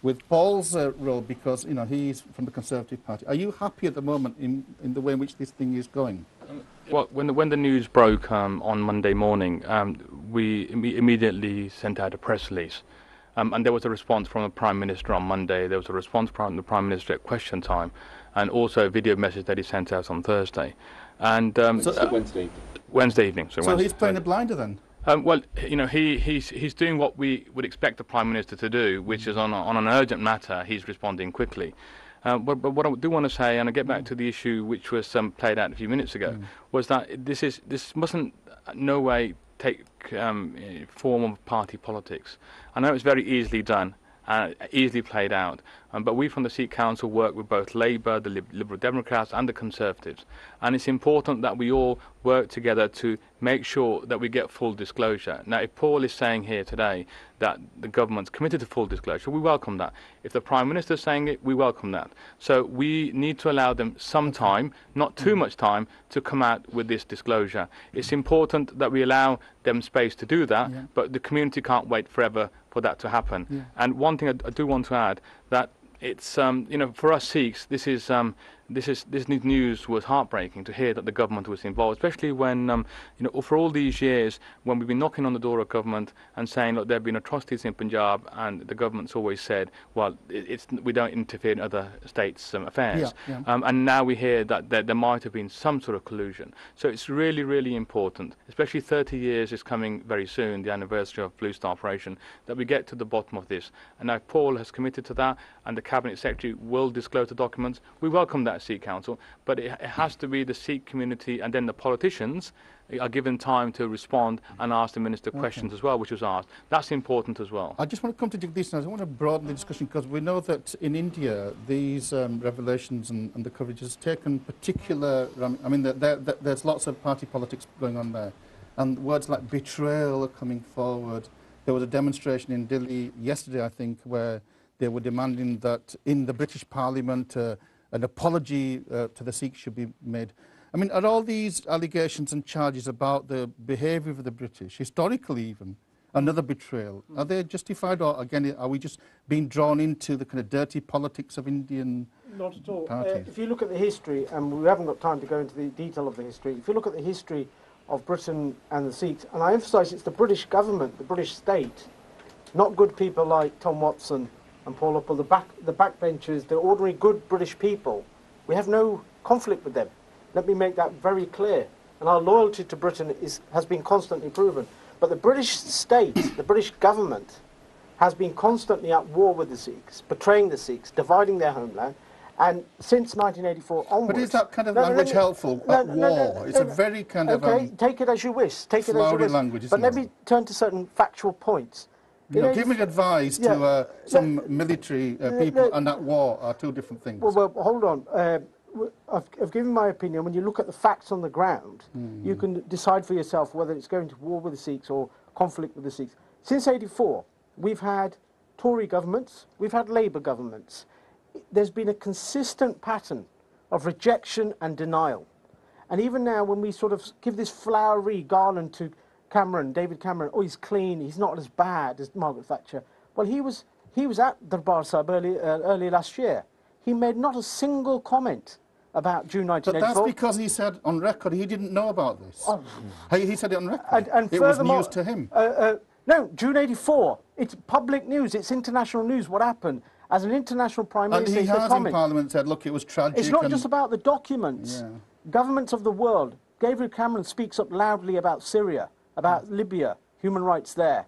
With Paul's role, because you know he's from the Conservative Party, are you happy at the moment in the way in which this thing is going? Well, when the news broke on Monday morning, we immediately sent out a press release, and there was a response from the Prime Minister on Monday. There was a response from the Prime Minister at question time, and also a video message that he sent out on Thursday, and Wednesday evening. So he's playing a blinder then. Well, you know, he's doing what we would expect the Prime Minister to do, which is on an urgent matter, he's responding quickly. But what I do want to say, and I get back to the issue which was played out a few minutes ago, was that this mustn't no way take form of party politics. I know it's very easily done, easily played out. But we from the Sikh Council work with both Labour, the Liberal Democrats and the Conservatives. And it's important that we all work together to make sure that we get full disclosure. Now, if Paul is saying here today that the government's committed to full disclosure, we welcome that. If the Prime Minister is saying it, we welcome that. So we need to allow them some time, not too much time, to come out with this disclosure. It's important that we allow them space to do that, but the community can't wait forever for that to happen. And one thing I do want to add, that it's you know, for us Sikhs, this news was heartbreaking to hear that the government was involved, especially when you know, for all these years when we've been knocking on the door of government and saying, look, there have been atrocities in Punjab, and the government's always said, well, we don't interfere in other states' affairs. And now we hear that there might have been some sort of collusion. So it's really, really important, especially 30 years is coming very soon, the anniversary of Blue Star Operation, that we get to the bottom of this. And now Paul has committed to that, and the Cabinet Secretary will disclose the documents. We welcome that, Sikh Council, but it has to be the Sikh community, and then the politicians are given time to respond and ask the Minister questions as well, which was asked. That's important as well. I just want to come to Jagdish now. I want to broaden the discussion, because we know that in India these revelations and the coverage has taken particular... I mean, there's lots of party politics going on there, and words like betrayal are coming forward. There was a demonstration in Delhi yesterday, I think, where they were demanding that in the British Parliament an apology to the Sikhs should be made. I mean, are all these allegations and charges about the behaviour of the British, historically even, another betrayal, are they justified, or again, are we just being drawn into the kind of dirty politics of Indian Not at all. parties? If you look at the history, and we haven't got time to go into the detail of the history, if you look at the history of Britain and the Sikhs, and I emphasise it's the British government, the British state, not good people like Tom Watson and Paul Uppal, the backbenchers, the ordinary good British people. We have no conflict with them. Let me make that very clear. And our loyalty to Britain has been constantly proven. But the British state, the British government, has been constantly at war with the Sikhs, betraying the Sikhs, dividing their homeland. And since 1984 onwards... But is that kind of language helpful? War. It's a very kind of... Okay, take it as you wish. Take it as you wish. Language, but let me turn to certain factual points. You know, giving advice to some military people and at war are two different things. Well, hold on. I've given my opinion. When you look at the facts on the ground, you can decide for yourself whether it's going to war with the Sikhs or conflict with the Sikhs. Since '84, we've had Tory governments, we've had Labour governments. There's been a consistent pattern of rejection and denial. And even now, when we sort of give this flowery garland to Cameron, David Cameron, oh, he's clean, he's not as bad as Margaret Thatcher. Well, he was at Darbar Sahib early last year. He made not a single comment about June 1984. But that's because he said on record he didn't know about this. Oh. He said it on record. And it was news to him. No, June 84. It's public news. It's international news. What happened? As an international prime minister, and he has in Parliament said, look, it was tragic. It's not just about the documents. Yeah. Governments of the world. David Cameron speaks up loudly about Syria, about Libya, human rights there.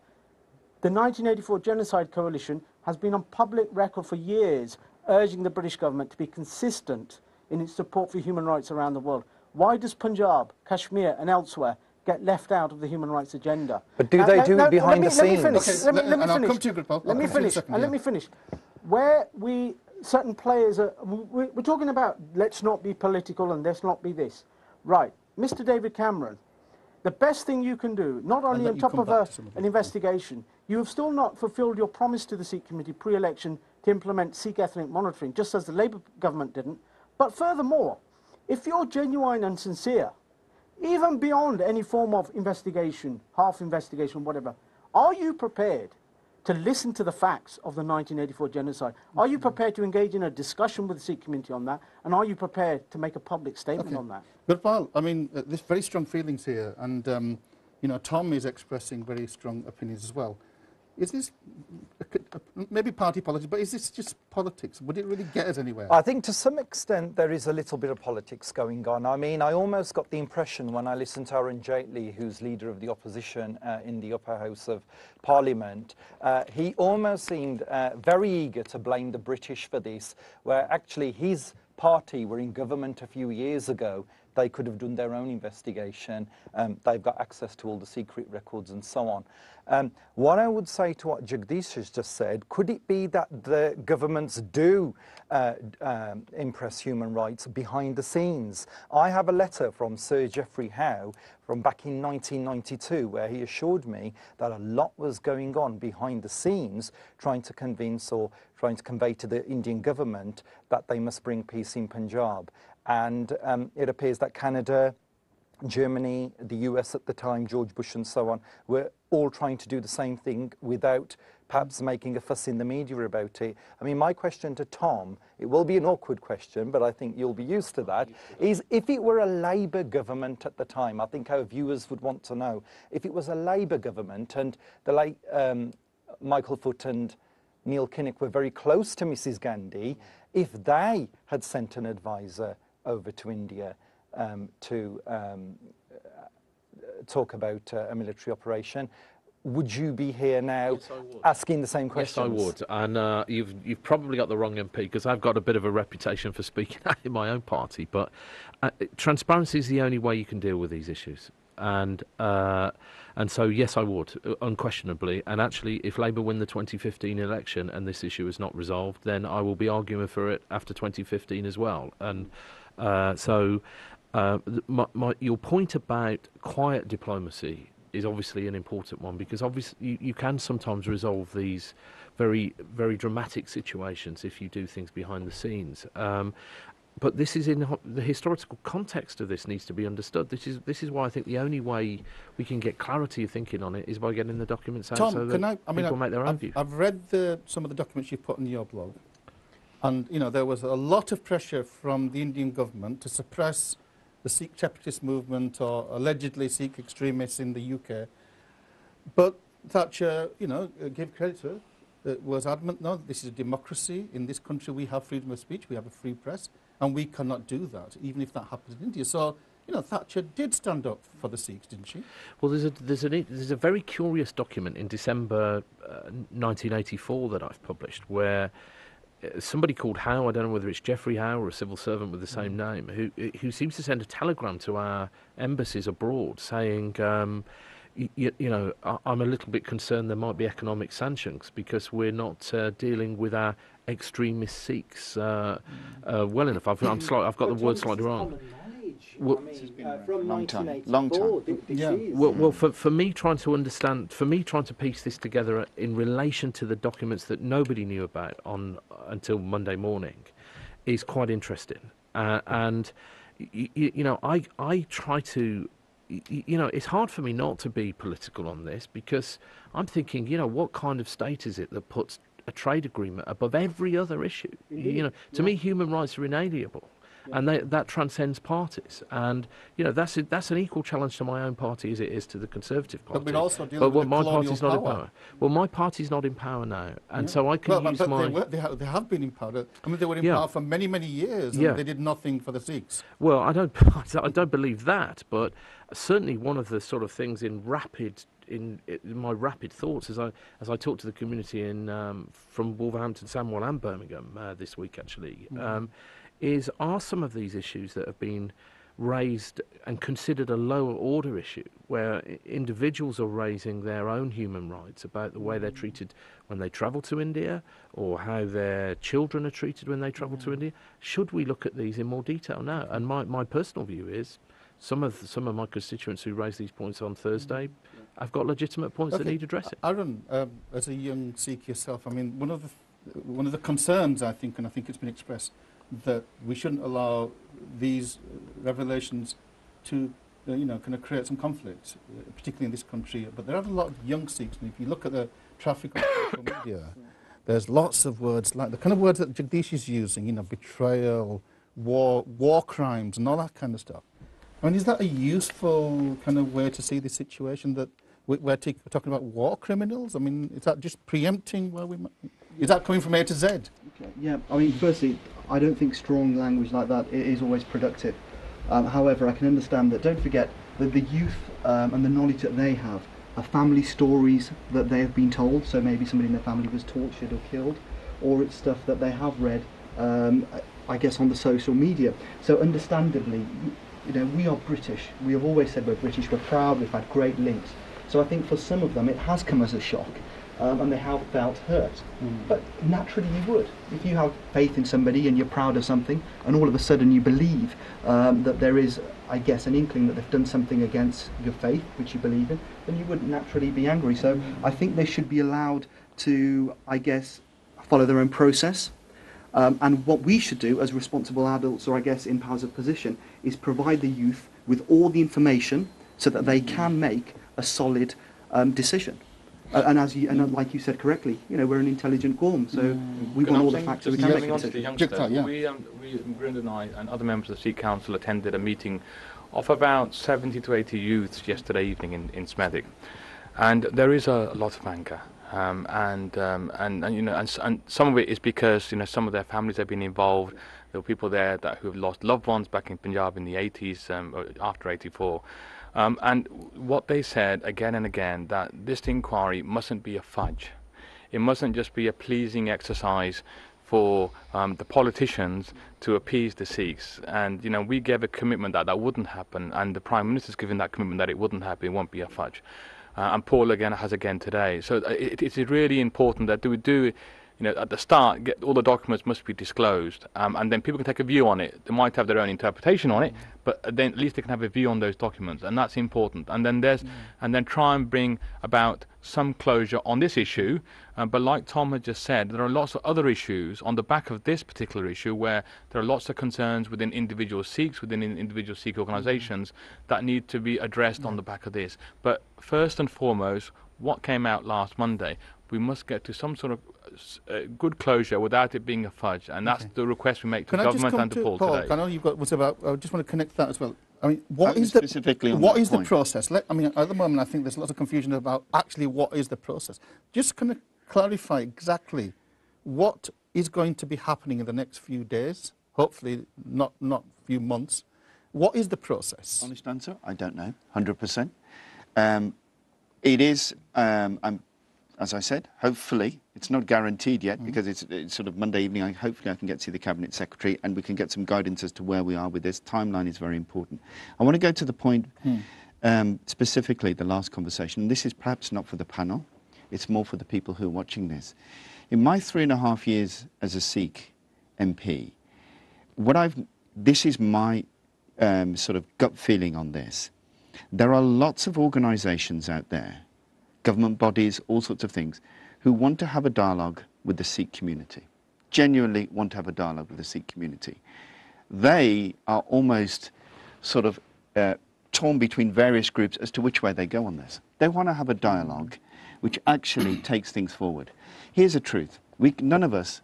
The 1984 Genocide Coalition has been on public record for years urging the British government to be consistent in its support for human rights around the world. Why does Punjab, Kashmir and elsewhere get left out of the human rights agenda? But do they do it behind the scenes? Let me finish. Where certain players are, we're talking about let's not be political and let's not be this. Right, Mr. David Cameron, the best thing you can do, not only on top of an investigation, you have still not fulfilled your promise to the Sikh committee pre-election to implement Sikh ethnic monitoring, just as the Labour government didn't. But furthermore, if you're genuine and sincere, even beyond any form of investigation, half investigation, whatever, are you prepared to listen to the facts of the 1984 genocide? Are you prepared to engage in a discussion with the Sikh community on that? And are you prepared to make a public statement on that? But Paul, I mean, there's very strong feelings here, and you know, Tom is expressing very strong opinions as well. Is this maybe party politics, but is this just politics? Would it really get us anywhere? I think to some extent there is a little bit of politics going on. I mean, I almost got the impression when I listened to Arun Jaitley, who's leader of the opposition in the upper house of Parliament, he almost seemed very eager to blame the British for this, where actually his party were in government a few years ago. They could have done their own investigation. They've got access to all the secret records and so on. What I would say to what Jagdish has just said, could it be that the governments do impress human rights behind the scenes? I have a letter from Sir Geoffrey Howe from back in 1992 where he assured me that a lot was going on behind the scenes trying to convince or trying to convey to the Indian government that they must bring peace in Punjab. And it appears that Canada, Germany, the US at the time, George Bush and so on, were all trying to do the same thing without perhaps making a fuss in the media about it. I mean, my question to Tom, it will be an awkward question, but I think you'll be used to that, is if it were a Labour government at the time, I think our viewers would want to know, if it was a Labour government and the late Michael Foot and Neil Kinnock were very close to Mrs. Gandhi, if they had sent an advisor over to India to talk about a military operation, would you be here now asking the same questions? Yes, I would. And you've probably got the wrong MP, because I've got a bit of a reputation for speaking out in my own party. But transparency is the only way you can deal with these issues. And so, yes, I would, unquestionably. And actually, if Labour win the 2015 election and this issue is not resolved, then I will be arguing for it after 2015 as well. And your point about quiet diplomacy is obviously an important one, because obviously you can sometimes resolve these very, very dramatic situations if you do things behind the scenes. But this is in the historical context of this needs to be understood. This is why I think the only way we can get clarity of thinking on it is by getting the documents out, Tom, so that people make their own view. I've read some of the documents you've put in your blog, and you know there was a lot of pressure from the Indian government to suppress the Sikh separatist movement or allegedly Sikh extremists in the UK. But Thatcher, you know, gave credit to her, was adamant, no, this is a democracy. In this country we have freedom of speech, we have a free press, and we cannot do that, even if that happens in India. So, you know, Thatcher did stand up for the Sikhs, didn't she? Well, there's a very curious document in December 1984 that I've published where somebody called Howe, I don't know whether it's Geoffrey Howe or a civil servant with the same name, who seems to send a telegram to our embassies abroad saying, you know, I'm a little bit concerned there might be economic sanctions because we're not dealing with our extremist Sikhs well enough. I've got the word slightly wrong. age. Well, I mean, from long time. 1984. Well, for me trying to understand, for me trying to piece this together in relation to the documents that nobody knew about until Monday morning, is quite interesting. And you know, I try to. You know, it's hard for me not to be political on this, because I'm thinking, you know, what kind of state is it that puts a trade agreement above every other issue? Indeed. You know, to me, human rights are inalienable, and that transcends parties. And you know, that's an equal challenge to my own party as it is to the Conservative Party. But we're also dealing with my colonial party's not in power. power. Well, my party's not in power now, and so I can use my. They have been in power. I mean, they were in power for many, many years, and they did nothing for the Sikhs. Well, I don't believe that, but certainly one of the sort of things in my rapid thoughts as I talked to the community from Wolverhampton, Sandwell, and Birmingham this week actually, are some of these issues that have been raised and considered a lower order issue, where individuals are raising their own human rights about the way they're treated when they travel to India, or how their children are treated when they travel to India. Should we look at these in more detail now? And my personal view is, some of my constituents who raised these points on Thursday have got legitimate points that need addressing. Aaron, as a young Sikh yourself, I mean, one of the concerns, I think, and I think it's been expressed, that we shouldn't allow these revelations to, kind of create some conflict, particularly in this country. But there are a lot of young Sikhs, and if you look at the traffic on social media, there's lots of words like the kind of words that Jagdish is using, betrayal, war crimes, and all that kind of stuff. I mean, is that a useful kind of way to see the situation, that we're talking about war criminals? I mean, is that just preempting where we might... Is that coming from A to Z? Okay. Yeah, I mean, firstly, I don't think strong language like that is always productive. However, I can understand that. Don't forget that the youth and the knowledge that they have are family stories that they have been told, so maybe somebody in their family was tortured or killed, or it's stuff that they have read, I guess, on the social media. So understandably, we are British. We have always said we're British, we're proud, we've had great links. So I think for some of them it has come as a shock, and they have felt hurt. But naturally you would. If you have faith in somebody and you're proud of something, and all of a sudden you believe that there is, I guess, an inkling that they've done something against your faith, which you believe in, then you would naturally be angry. So I think they should be allowed to, I guess, follow their own process. And what we should do as responsible adults, or I guess in powers of position, is provide the youth with all the information so that they can make a solid decision. And like you said correctly, we're an intelligent quorum, so we want all the facts so we can make a decision. We, Grind and I and other members of the Sikh Council attended a meeting of about 70 to 80 youths yesterday evening in Smethwick, and there is a lot of anger. And some of it is because some of their families have been involved. There were people there who have lost loved ones back in Punjab in the 80s, after 84. And what they said again and again, that this inquiry mustn't be a fudge. It mustn't just be a pleasing exercise for the politicians to appease the Sikhs. And we gave a commitment that wouldn't happen, and the Prime Minister's given that commitment that it wouldn't happen. It won't be a fudge. And Paul has again today. So it is really important that we do, at the start, all the documents must be disclosed, and then people can take a view on it. They might have their own interpretation on it, but then at least they can have a view on those documents, and that's important. And then try and bring about some closure on this issue. But like Tom had just said, there are lots of other issues on the back of this particular issue where there are lots of concerns within individual Sikhs, within individual Sikh organisations that need to be addressed on the back of this. But first and foremost, what came out last Monday, we must get to some sort of good closure without it being a fudge, and that's the request we make to the government and to Paul today. I know you've got what's about. I just want to connect that as well. I mean, what is the process? At the moment, I think there's lots of confusion about actually what is the process. Just kind of clarify exactly what is going to be happening in the next few days. Hopefully, not few months. What is the process? Honest answer, I don't know, 100%. It is. As I said, hopefully, it's not guaranteed yet because it's sort of Monday evening. Hopefully I can get to see the Cabinet Secretary and we can get some guidance as to where we are with this. Timeline is very important. I want to go to the point, specifically the last conversation. This is perhaps not for the panel. It's more for the people who are watching this. In my 3.5 years as a Sikh MP, this is my sort of gut feeling on this. There are lots of organisations out there, government bodies, all sorts of things, who want to have a dialogue with the Sikh community, genuinely want to have a dialogue with the Sikh community. They are almost sort of torn between various groups as to which way they go on this. They want to have a dialogue which actually takes things forward. Here's the truth. None of us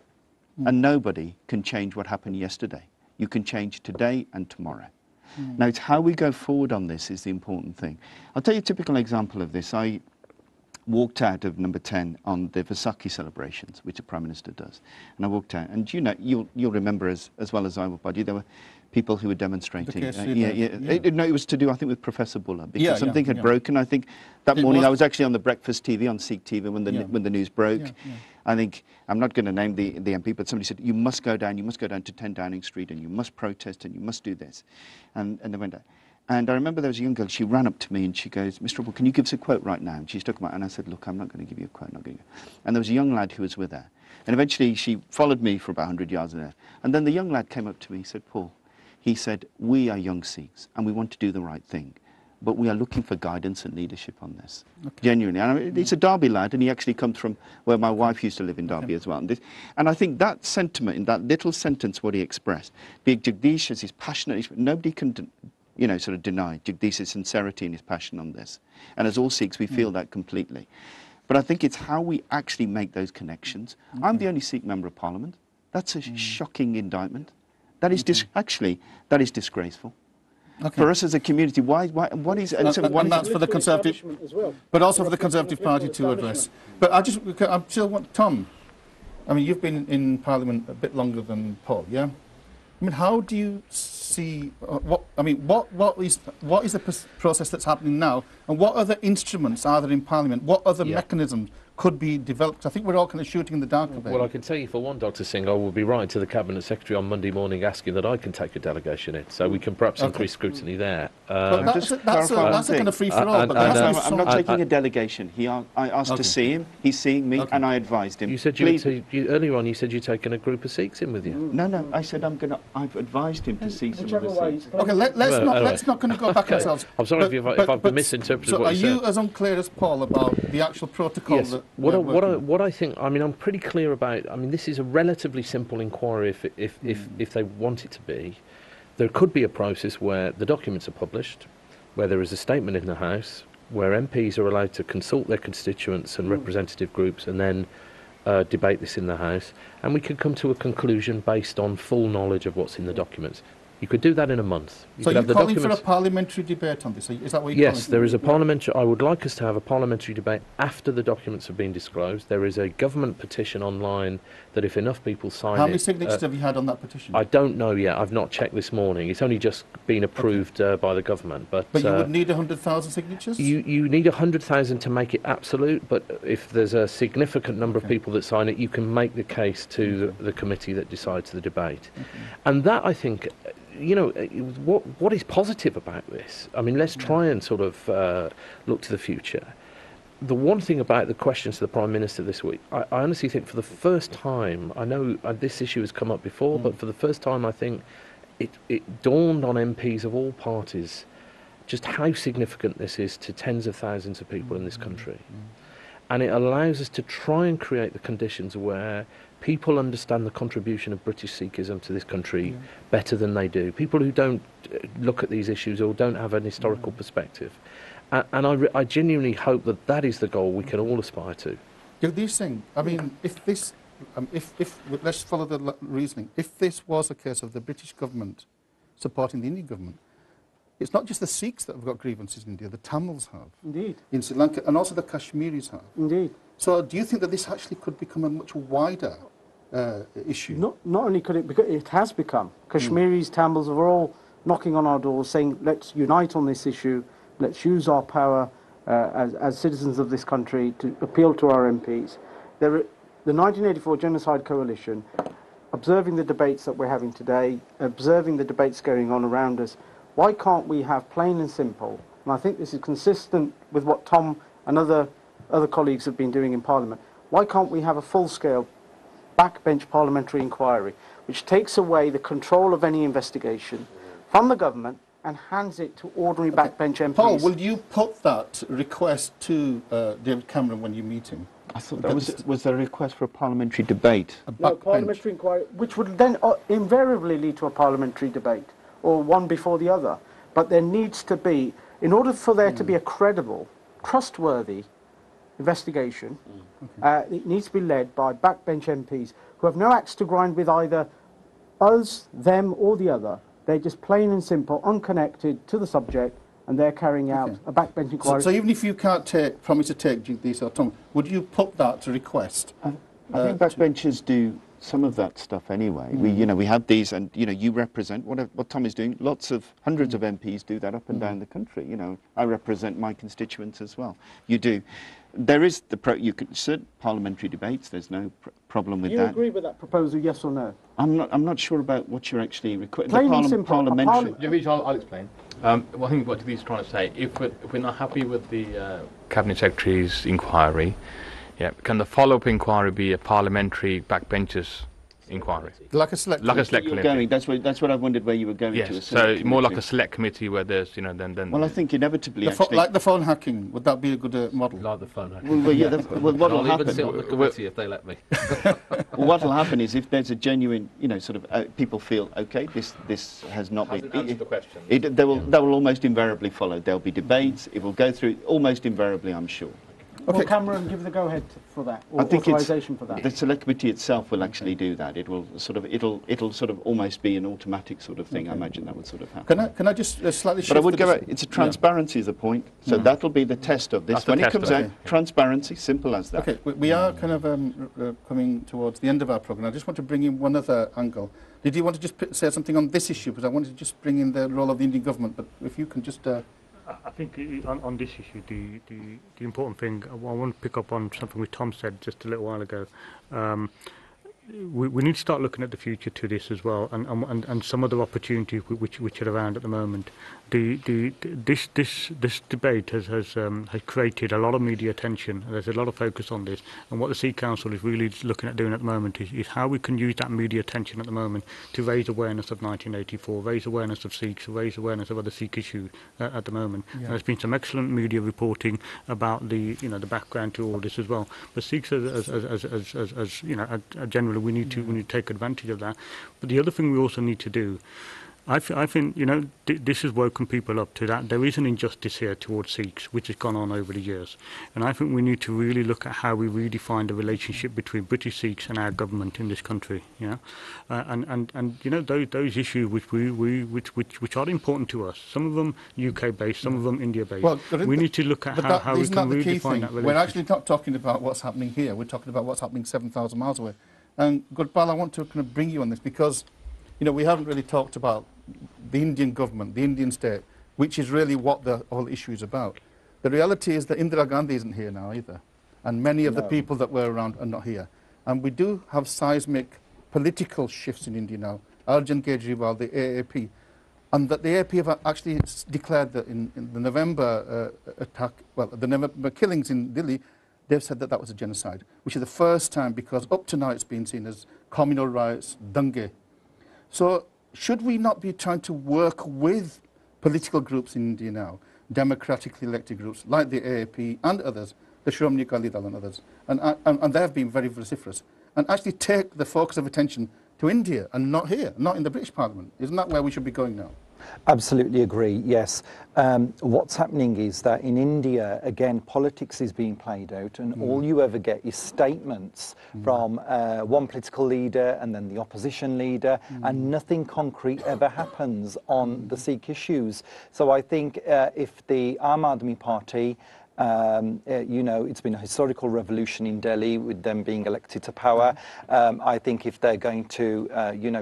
and nobody can change what happened yesterday. You can change today and tomorrow. Now, it's how we go forward on this is the important thing. I'll tell you a typical example of this. I walked out of number 10 on the Vaisakhi celebrations, which the Prime Minister does. And I walked out, and you know, you'll remember as well as I will, Buddy, there were people who were demonstrating. No, it was to do, I think, with Professor Bullah, because something had broken. I think that morning I was actually on the breakfast TV, on Sikh TV, when the news broke. I think, I'm not going to name the MP, but somebody said, you must go down to 10 Downing Street, and you must protest, and you must do this. And they went down. And I remember there was a young girl, she ran up to me and she goes, Mr. Abel, can you give us a quote right now? And she stuck my, and I said, look, I'm not going to give you a quote, And there was a young lad who was with her. And eventually she followed me for about 100 yards in there. And then the young lad came up to me, he said, Paul, he said, we are young Sikhs and we want to do the right thing, but we are looking for guidance and leadership on this. Genuinely. And I mean, he's a Derby lad, and he actually comes from where my wife used to live in Derby as well. And I think that sentiment, in that little sentence, what he expressed, Big Jagdish, as he's passionate, nobody can sort of deny Jagdish's sincerity and his passion on this. And as all Sikhs, we feel that completely. But I think it's how we actually make those connections. I'm the only Sikh member of Parliament. That's a shocking indictment. That is actually, that is disgraceful. For us as a community, what is... And that's for the Conservative... But also for the Conservative Party to address. But I still want... Tom, I mean, you've been in Parliament a bit longer than Paul, yeah? I mean, how do you see... what is the process that's happening now, and what other instruments are there in Parliament? What other mechanisms could be developed? I think we're all kind of shooting in the dark a bit. Well, I can tell you for one, Dr. Singh, I will be writing to the Cabinet Secretary on Monday morning asking that I can take a delegation in, so we can perhaps increase scrutiny there. That's a kind of free-for-all, but I'm not taking a delegation. I asked to see him, he's seeing me, and I advised him. You said earlier on, you said you'd taken a group of Sikhs in with you. No, I said I've advised him to see some of the Sikhs. Okay, let's not going to go back ourselves. I'm sorry if I've misinterpreted what you said. So are you as unclear as Paul about the actual protocol? Yes. What I think, I mean, I'm pretty clear about, I mean, this is a relatively simple inquiry if they want it to be. There could be a process where the documents are published, where there is a statement in the House, where MPs are allowed to consult their constituents and representative groups and then debate this in the House, and we could come to a conclusion based on full knowledge of what's in the documents. You could do that in a month. So you're calling for a parliamentary debate on this? Is that what you're calling for? Yes, there is a parliamentary... I would like us to have a parliamentary debate after the documents have been disclosed. There is a government petition online that if enough people sign it... How many signatures have you had on that petition? I don't know yet. I've not checked this morning. It's only just been approved by the government. But you would need 100,000 signatures? You need 100,000 to make it absolute, but if there's a significant number of people that sign it, you can make the case to the committee that decides the debate. And that, I think... You know, what is positive about this? I mean, let's try and sort of look to the future. The one thing about the questions to the Prime Minister this week, I honestly think for the first time, I know this issue has come up before, but for the first time I think it dawned on MPs of all parties just how significant this is to tens of thousands of people in this country. And it allows us to try and create the conditions where people understand the contribution of British Sikhism to this country better than they do. People who don't look at these issues or don't have an historical perspective. And I genuinely hope that that is the goal we can all aspire to. Jagdish Singh, I mean, if let's follow the reasoning. If this was a case of the British government supporting the Indian government, it's not just the Sikhs that have got grievances in India, the Tamils have. Indeed. In Sri Lanka, and also the Kashmiris have. Indeed. So do you think that this actually could become a much wider issue? Not only could it become, it has become. Kashmiris, Tamils are all knocking on our doors saying, let's unite on this issue, let's use our power as citizens of this country to appeal to our MPs. The 1984 Genocide Coalition, observing the debates that we're having today, observing the debates going on around us, why can't we have plain and simple, and I think this is consistent with what Tom and other colleagues have been doing in Parliament, why can't we have a full-scale backbench parliamentary inquiry which takes away the control of any investigation from the government and hands it to ordinary backbench MPs. Paul, will you put that request to David Cameron when you meet him? I thought that was there a request for a parliamentary debate? No, parliamentary inquiry, which would then invariably lead to a parliamentary debate, or one before the other. But there needs to be, in order for there to be a credible, trustworthy investigation, it needs to be led by backbench MPs who have no axe to grind with either us, them, or the other. They're just plain and simple, unconnected to the subject, and they're carrying out a backbench inquiry. So even if you can't promise to take these or Tom, would you put that to request? I think backbenchers do some of that stuff anyway. We have these, and you represent what Tom is doing. Hundreds of MPs do that up and down the country. I represent my constituents as well. You do. There is you can sit parliamentary debates. There's no problem with that. Do you agree with that proposal? Yes or no? I'm not sure about what you're actually requesting. Plain and simple. Parliamentary. I'll explain. Well, I think what he's trying to say, if we're not happy with the Cabinet Secretary's inquiry, can the follow-up inquiry be a parliamentary backbenchers inquiry? Like a select committee. That's what I wondered where you were going to. So more like a select committee where there's, then. Well, I think inevitably, like the phone hacking, would that be a good model? Like the phone hacking. What'll happen? I'll even sit on the committee if they let me. Well, what'll happen is if there's a genuine, people feel okay, this has not been answered the question. They will almost invariably follow. There'll be debates. It will go through almost invariably, I'm sure. Okay. Will Cameron give the go-ahead for that, or I think authorisation for that? The select committee itself will actually do that. It'll sort of almost be an automatic sort of thing. I imagine that would sort of happen. Can I just slightly shift? But I would go. It's a transparency is the point. So that'll be the test of this. When it comes out, transparency, simple as that. Okay, we are kind of coming towards the end of our programme. I just want to bring in one other angle. Did you want to just say something on this issue? Because I wanted to just bring in the role of the Indian government. But if you can just. I think on this issue, the important thing, I want to pick up on something which Tom said just a little while ago. We need to start looking at the future to this as well, and some of the opportunities which are around at the moment. This debate has created a lot of media attention. There's a lot of focus on this, and what the Sikh Council is really looking at doing at the moment is how we can use that media attention at the moment to raise awareness of 1984, raise awareness of Sikhs, raise awareness of other Sikh issues at the moment. And there's been some excellent media reporting about the background to all this as well. But Sikhs as generally we need to take advantage of that. But the other thing we also need to do, I think this has woken people up to that there is an injustice here towards Sikhs which has gone on over the years, and I think we need to really look at how we redefine the relationship between British Sikhs and our government in this country. And those issues which are important to us. Some of them UK based, some of them India based. Well, we need to look at how we can redefine that relationship. We're actually not talking about what's happening here. We're talking about what's happening 7,000 miles away. And Gurpal, I want to kind of bring you on this because we haven't really talked about the Indian government, the Indian state, which is really what the whole issue is about. The reality is that Indira Gandhi isn't here now either, and many of the people that were around are not here. And we do have seismic political shifts in India now. Arjun Kejriwal, the AAP, and that the AAP have actually declared that in the November the November killings in Delhi, they've said that was a genocide, which is the first time, because up to now it's been seen as communal riots, dange. So should we not be trying to work with political groups in India now, democratically elected groups like the AAP and others, the Shromani Akali Dal and others, and they have been very vociferous, and actually take the focus of attention to India and not here, not in the British Parliament? Isn't that where we should be going now? Absolutely agree, yes. What's happening is that in India, again, politics is being played out, and all you ever get is statements from one political leader and then the opposition leader, and nothing concrete ever happens on the Sikh issues. So I think if the Aam Aadmi Party, it's been a historical revolution in Delhi with them being elected to power. I think if they're going to,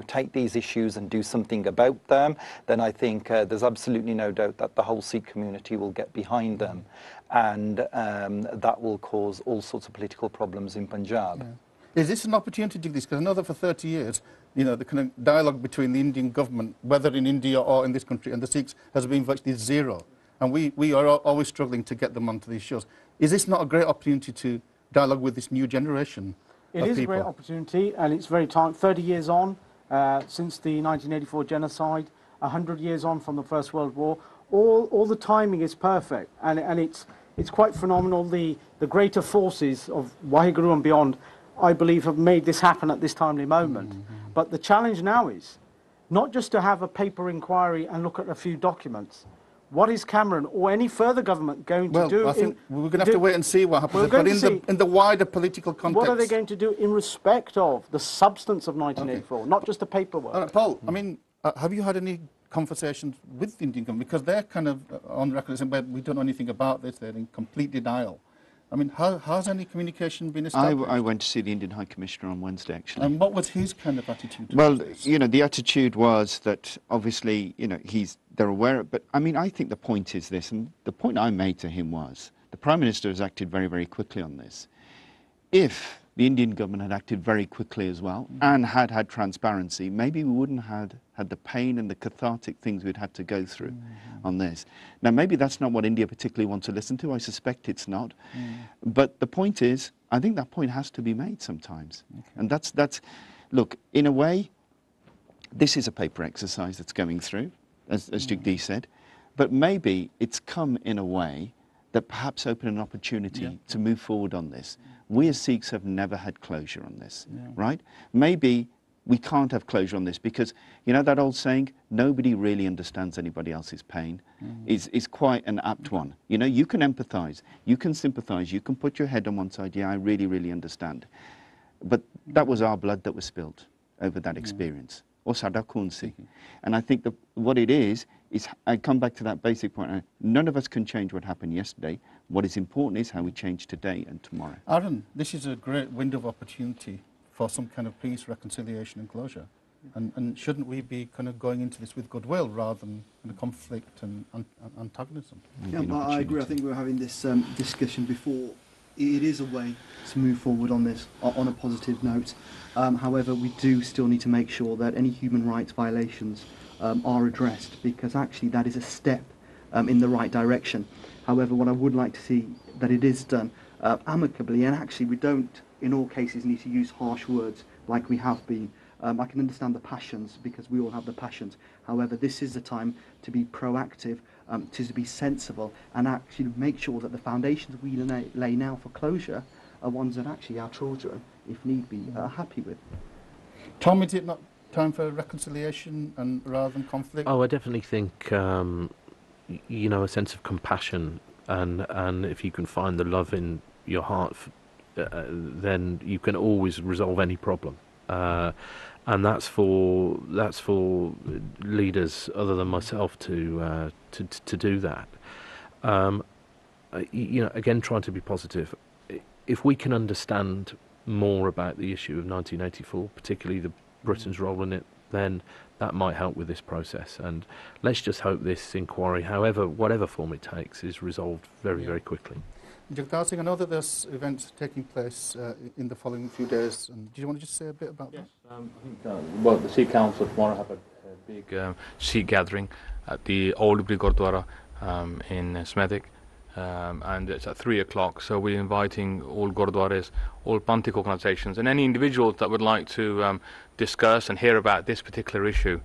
take these issues and do something about them, then I think there's absolutely no doubt that the whole Sikh community will get behind them, and that will cause all sorts of political problems in Punjab. Yeah. Is this an opportunity to do this? Because I know that for 30 years, the kind of dialogue between the Indian government, whether in India or in this country, and the Sikhs has been virtually zero. And we are always struggling to get them onto these shows. Is this not a great opportunity to dialogue with this new generation of people? It is a great opportunity, and it's very time. 30 years on since the 1984 genocide, 100 years on from the First World War. All the timing is perfect, and it's quite phenomenal. The greater forces of Waheguru and beyond, I believe, have made this happen at this timely moment. But the challenge now is not just to have a paper inquiry and look at a few documents. What is Cameron or any further government going to do? Well, I think we're going to have to wait and see what happens. But in the wider political context, what are they going to do in respect of the substance of 1984, not just the paperwork? All right, Paul, I mean, have you had any conversations with the Indian government? Because they're kind of on record saying, we don't know anything about this, they're in complete denial. I mean, how's any communication been established? I went to see the Indian High Commissioner on Wednesday, actually. And what was his kind of attitude to this? You know, the attitude was that obviously, you know, they're aware of, but I mean, I think the point is this, and the point I made to him was, the Prime Minister has acted very, very quickly on this. If the Indian government had acted very quickly as well, and had transparency, maybe we wouldn't have had the pain and the cathartic things we'd had to go through on this. Now, maybe that's not what India particularly wants to listen to. I suspect it's not. But the point is, I think that point has to be made sometimes. Okay. And that's, look, in a way, this is a paper exercise that's going through, as Jagdish said, but maybe it's come in a way that perhaps open an opportunity to move forward on this. We as Sikhs have never had closure on this, right? Maybe we can't have closure on this because, you know that old saying, nobody really understands anybody else's pain, is quite an apt one. You know, you can empathise, you can sympathise, you can put your head on one side, yeah, I really, really understand. But that was our blood that was spilled over that experience. Or Sadakunsi. And I think that what it is I come back to that basic point. None of us can change what happened yesterday. What is important is how we change today and tomorrow. Aaron, this is a great window of opportunity for some kind of peace, reconciliation and closure. And shouldn't we be kind of going into this with goodwill rather than conflict and antagonism? Yeah, I agree. I think we were having this discussion before. It is a way to move forward on this on a positive note. However, we do still need to make sure that any human rights violations are addressed, because actually that is a step in the right direction. However, what I would like to see that it is done amicably, and actually we don't in all cases need to use harsh words like we have been. I can understand the passions, because we all have the passions. However, this is the time to be proactive, to be sensible, and actually make sure that the foundations we lay now for closure are ones that actually our children, if need be, are happy with. Tom, is it not time for reconciliation and rather than conflict? Oh, I definitely think, you know, a sense of compassion, and if you can find the love in your heart, then you can always resolve any problem. And that's for leaders other than myself to do that. You know, again, trying to be positive. If we can understand more about the issue of 1984, particularly Britain's role in it, then that might help with this process. And let's just hope this inquiry, whatever form it takes, is resolved very, very quickly. Jagdish Singh, I know that there's events taking place in the following few days. And do you want to just say a bit about that? I think, well, the Sikh Council tomorrow have a big Sikh gathering at the Old Gurdwara in Smethwick, and it's at 3 o'clock. So we're inviting all Gurdwaras, all Panthik organisations, and any individuals that would like to discuss and hear about this particular issue.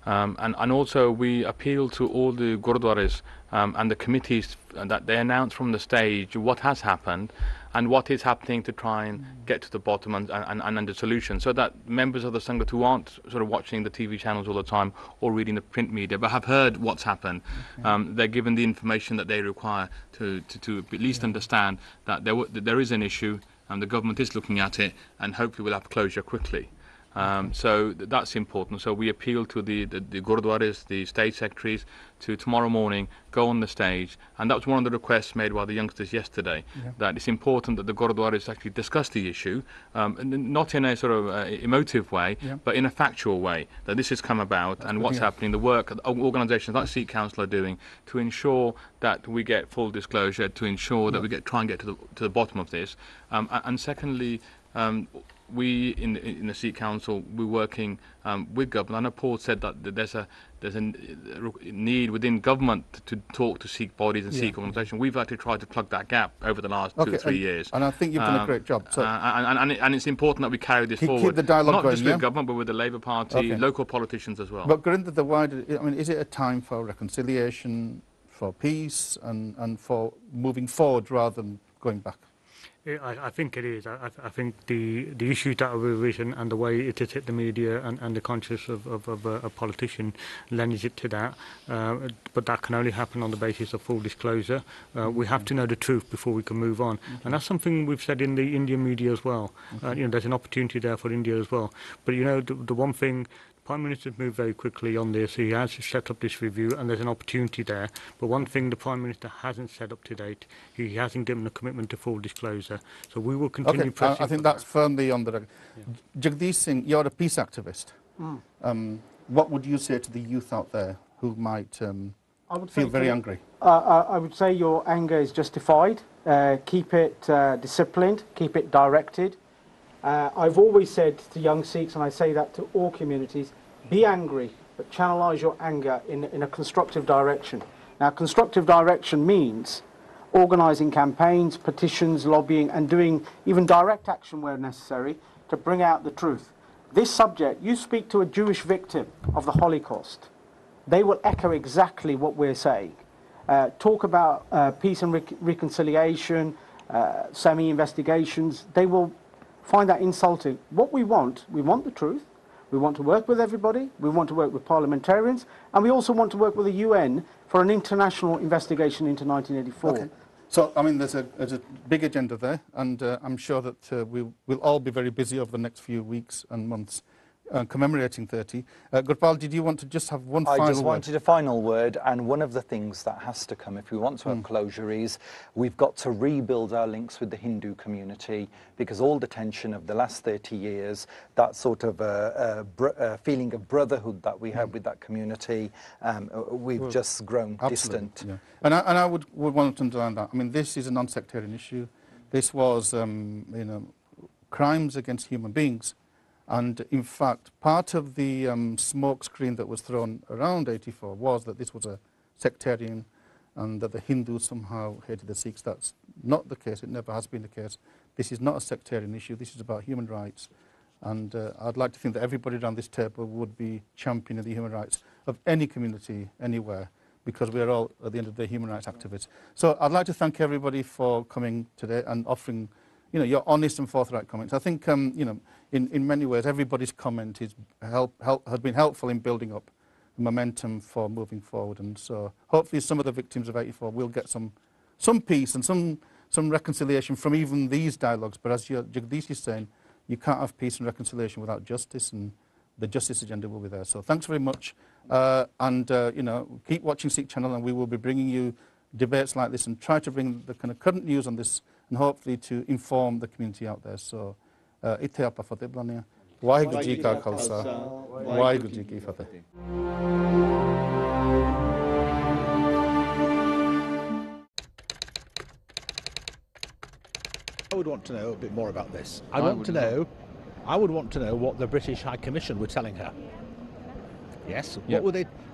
And also we appeal to all the Gurdwaras and the committees that they announce from the stage what has happened and what is happening to try and get to the bottom and the solution, so that members of the Sangat who aren't sort of watching the TV channels all the time or reading the print media but have heard what's happened, they're given the information that they require to at least understand that there is an issue and the government is looking at it, and hopefully we'll have closure quickly. So that's important. So we appeal to the Gurdwaras, the state secretaries, to tomorrow morning go on the stage, and that was one of the requests made by the youngsters yesterday, that it's important that the Gurdwaras actually discuss the issue, not in a sort of emotive way, but in a factual way, that this has come about and what's happening, the work organisations like Sikh Council are doing to ensure that we get full disclosure, to ensure that we try and get to the bottom of this, and secondly, we in the Sikh Council, we're working with government. I know Paul said that there's a need within government to talk to Sikh bodies and Sikh organisations. We've actually tried to plug that gap over the last 2 or 3 years. And I think you've done a great job. So and it's important that we carry this forward. Keep the dialogue not going, just with government, but with the Labour Party, local politicians as well. But Gurinder, the wider, I mean, is it a time for reconciliation, for peace, and for moving forward rather than going back? I think it is. I think the issues that are risen and the way it has hit the media and the conscience of a politician lends it to that. But that can only happen on the basis of full disclosure. We have to know the truth before we can move on. And that's something we've said in the Indian media as well. There's an opportunity there for India as well. But the one thing, Prime Minister's moved very quickly on this. He has set up this review and there's an opportunity there. But one thing the Prime Minister hasn't set up to date, he hasn't given a commitment to full disclosure. So we will continue pressing. I think that's firmly on the record. Jagdish Singh, you're a peace activist. What would you say to the youth out there who might feel very angry? I would say your anger is justified. Keep it disciplined, keep it directed. I've always said to young Sikhs, and I say that to all communities, be angry, but channelise your anger in a constructive direction. Now, constructive direction means organising campaigns, petitions, lobbying, and doing even direct action where necessary to bring out the truth. This subject, you speak to a Jewish victim of the Holocaust, they will echo exactly what we're saying. Talk about peace and reconciliation, semi-investigations, they will find that insulting. What we want the truth. We want to work with everybody. We want to work with parliamentarians. And we also want to work with the UN for an international investigation into 1984. Okay. So, I mean, there's a big agenda there. And I'm sure that we'll all be very busy over the next few weeks and months commemorating 30. Gurpal, did you want to just have one final word? I just wanted a final word, and one of the things that has to come if we want to have closure is we've got to rebuild our links with the Hindu community, because all the tension of the last 30 years, that sort of feeling of brotherhood that we have with that community, we've just grown distant. Yeah. And I would want to underline that. I mean, this is a non-sectarian issue. This was, crimes against human beings. And in fact, part of the smoke screen that was thrown around 84 was that this was a sectarian and that the Hindus somehow hated the Sikhs. That's not the case. It never has been the case. This is not a sectarian issue. This is about human rights. And I'd like to think that everybody around this table would be championing the human rights of any community, anywhere, because we're all, at the end of the day, human rights activists. So I'd like to thank everybody for coming today and offering your honest and forthright comments. I think, in many ways, everybody's comment has been helpful in building up the momentum for moving forward. And so hopefully some of the victims of 84 will get some peace and some reconciliation from even these dialogues. But as Jagdish is saying, you can't have peace and reconciliation without justice, and the justice agenda will be there. So thanks very much. Keep watching Sikh Channel, and we will be bringing you debates like this and try to bring the kind of current news on this and hopefully to inform the community out there. So, ithe aapa fateh bulaane ha. Waheguru ji ka khalsa, Waheguru ji ki fateh. I would want to know a bit more about this. I would want to know what the British High Commission were telling her. Yes. Yep.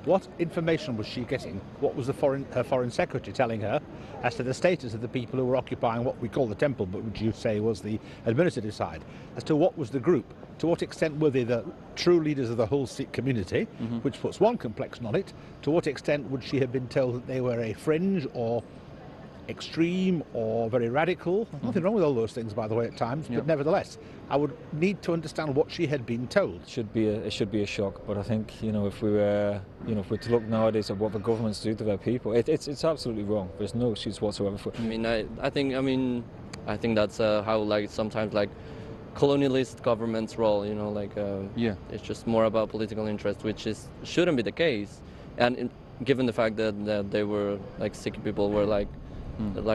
What information was she getting? What was her foreign secretary telling her as to the status of the people who were occupying what we call the temple, but which you say was the administrative side? As to what was the group? To what extent were they the true leaders of the whole Sikh community, which puts one complexion on it? To what extent would she have been told that they were a fringe or extreme or very radical? Nothing wrong with all those things, by the way, at times, but nevertheless, I would need to understand what she had been told. It should be a shock, but I think if we were to look nowadays at what the governments do to their people, it's absolutely wrong. There's no excuse whatsoever for. I think that's how sometimes colonialist government's role. It's just more about political interest, which shouldn't be the case, and given the fact that they were Sikh people were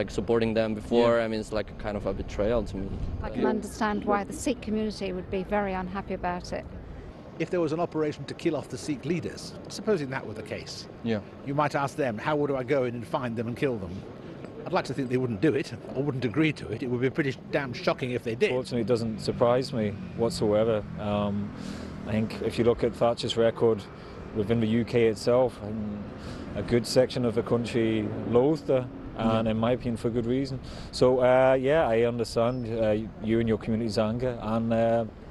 supporting them before, it's like a kind of a betrayal to me. I can understand why the Sikh community would be very unhappy about it. If there was an operation to kill off the Sikh leaders, supposing that were the case, you might ask them, how would I go in and find them and kill them? I'd like to think they wouldn't do it or wouldn't agree to it. It would be pretty damn shocking if they did. Fortunately, it doesn't surprise me whatsoever. I think if you look at Thatcher's record within the UK itself, a good section of the country loathed her, and in my opinion for good reason. So yeah, I understand you and your community's anger, and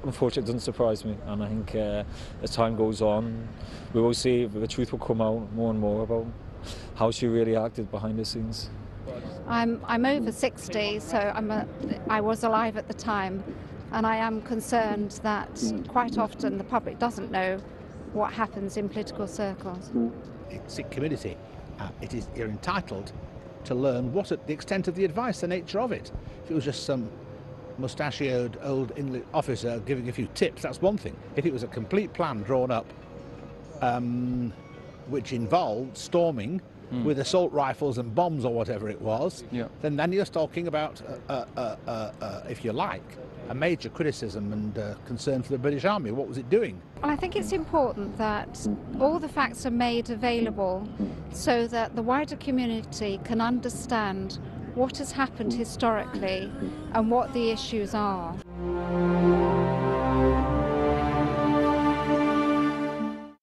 unfortunately it doesn't surprise me. And I think as time goes on, we will see, the truth will come out more and more about how she really acted behind the scenes. I'm over 60, so I was alive at the time, and I am concerned that quite often the public doesn't know what happens in political circles. The Sikh community, you're entitled to learn what the extent of the advice, the nature of it. If it was just some mustachioed old English officer giving a few tips, that's one thing. If it was a complete plan drawn up which involved storming with assault rifles and bombs or whatever it was, then you're talking about, if you like, a major criticism and concern for the British Army. What was it doing? Well, I think it's important that all the facts are made available so that the wider community can understand what has happened historically and what the issues are.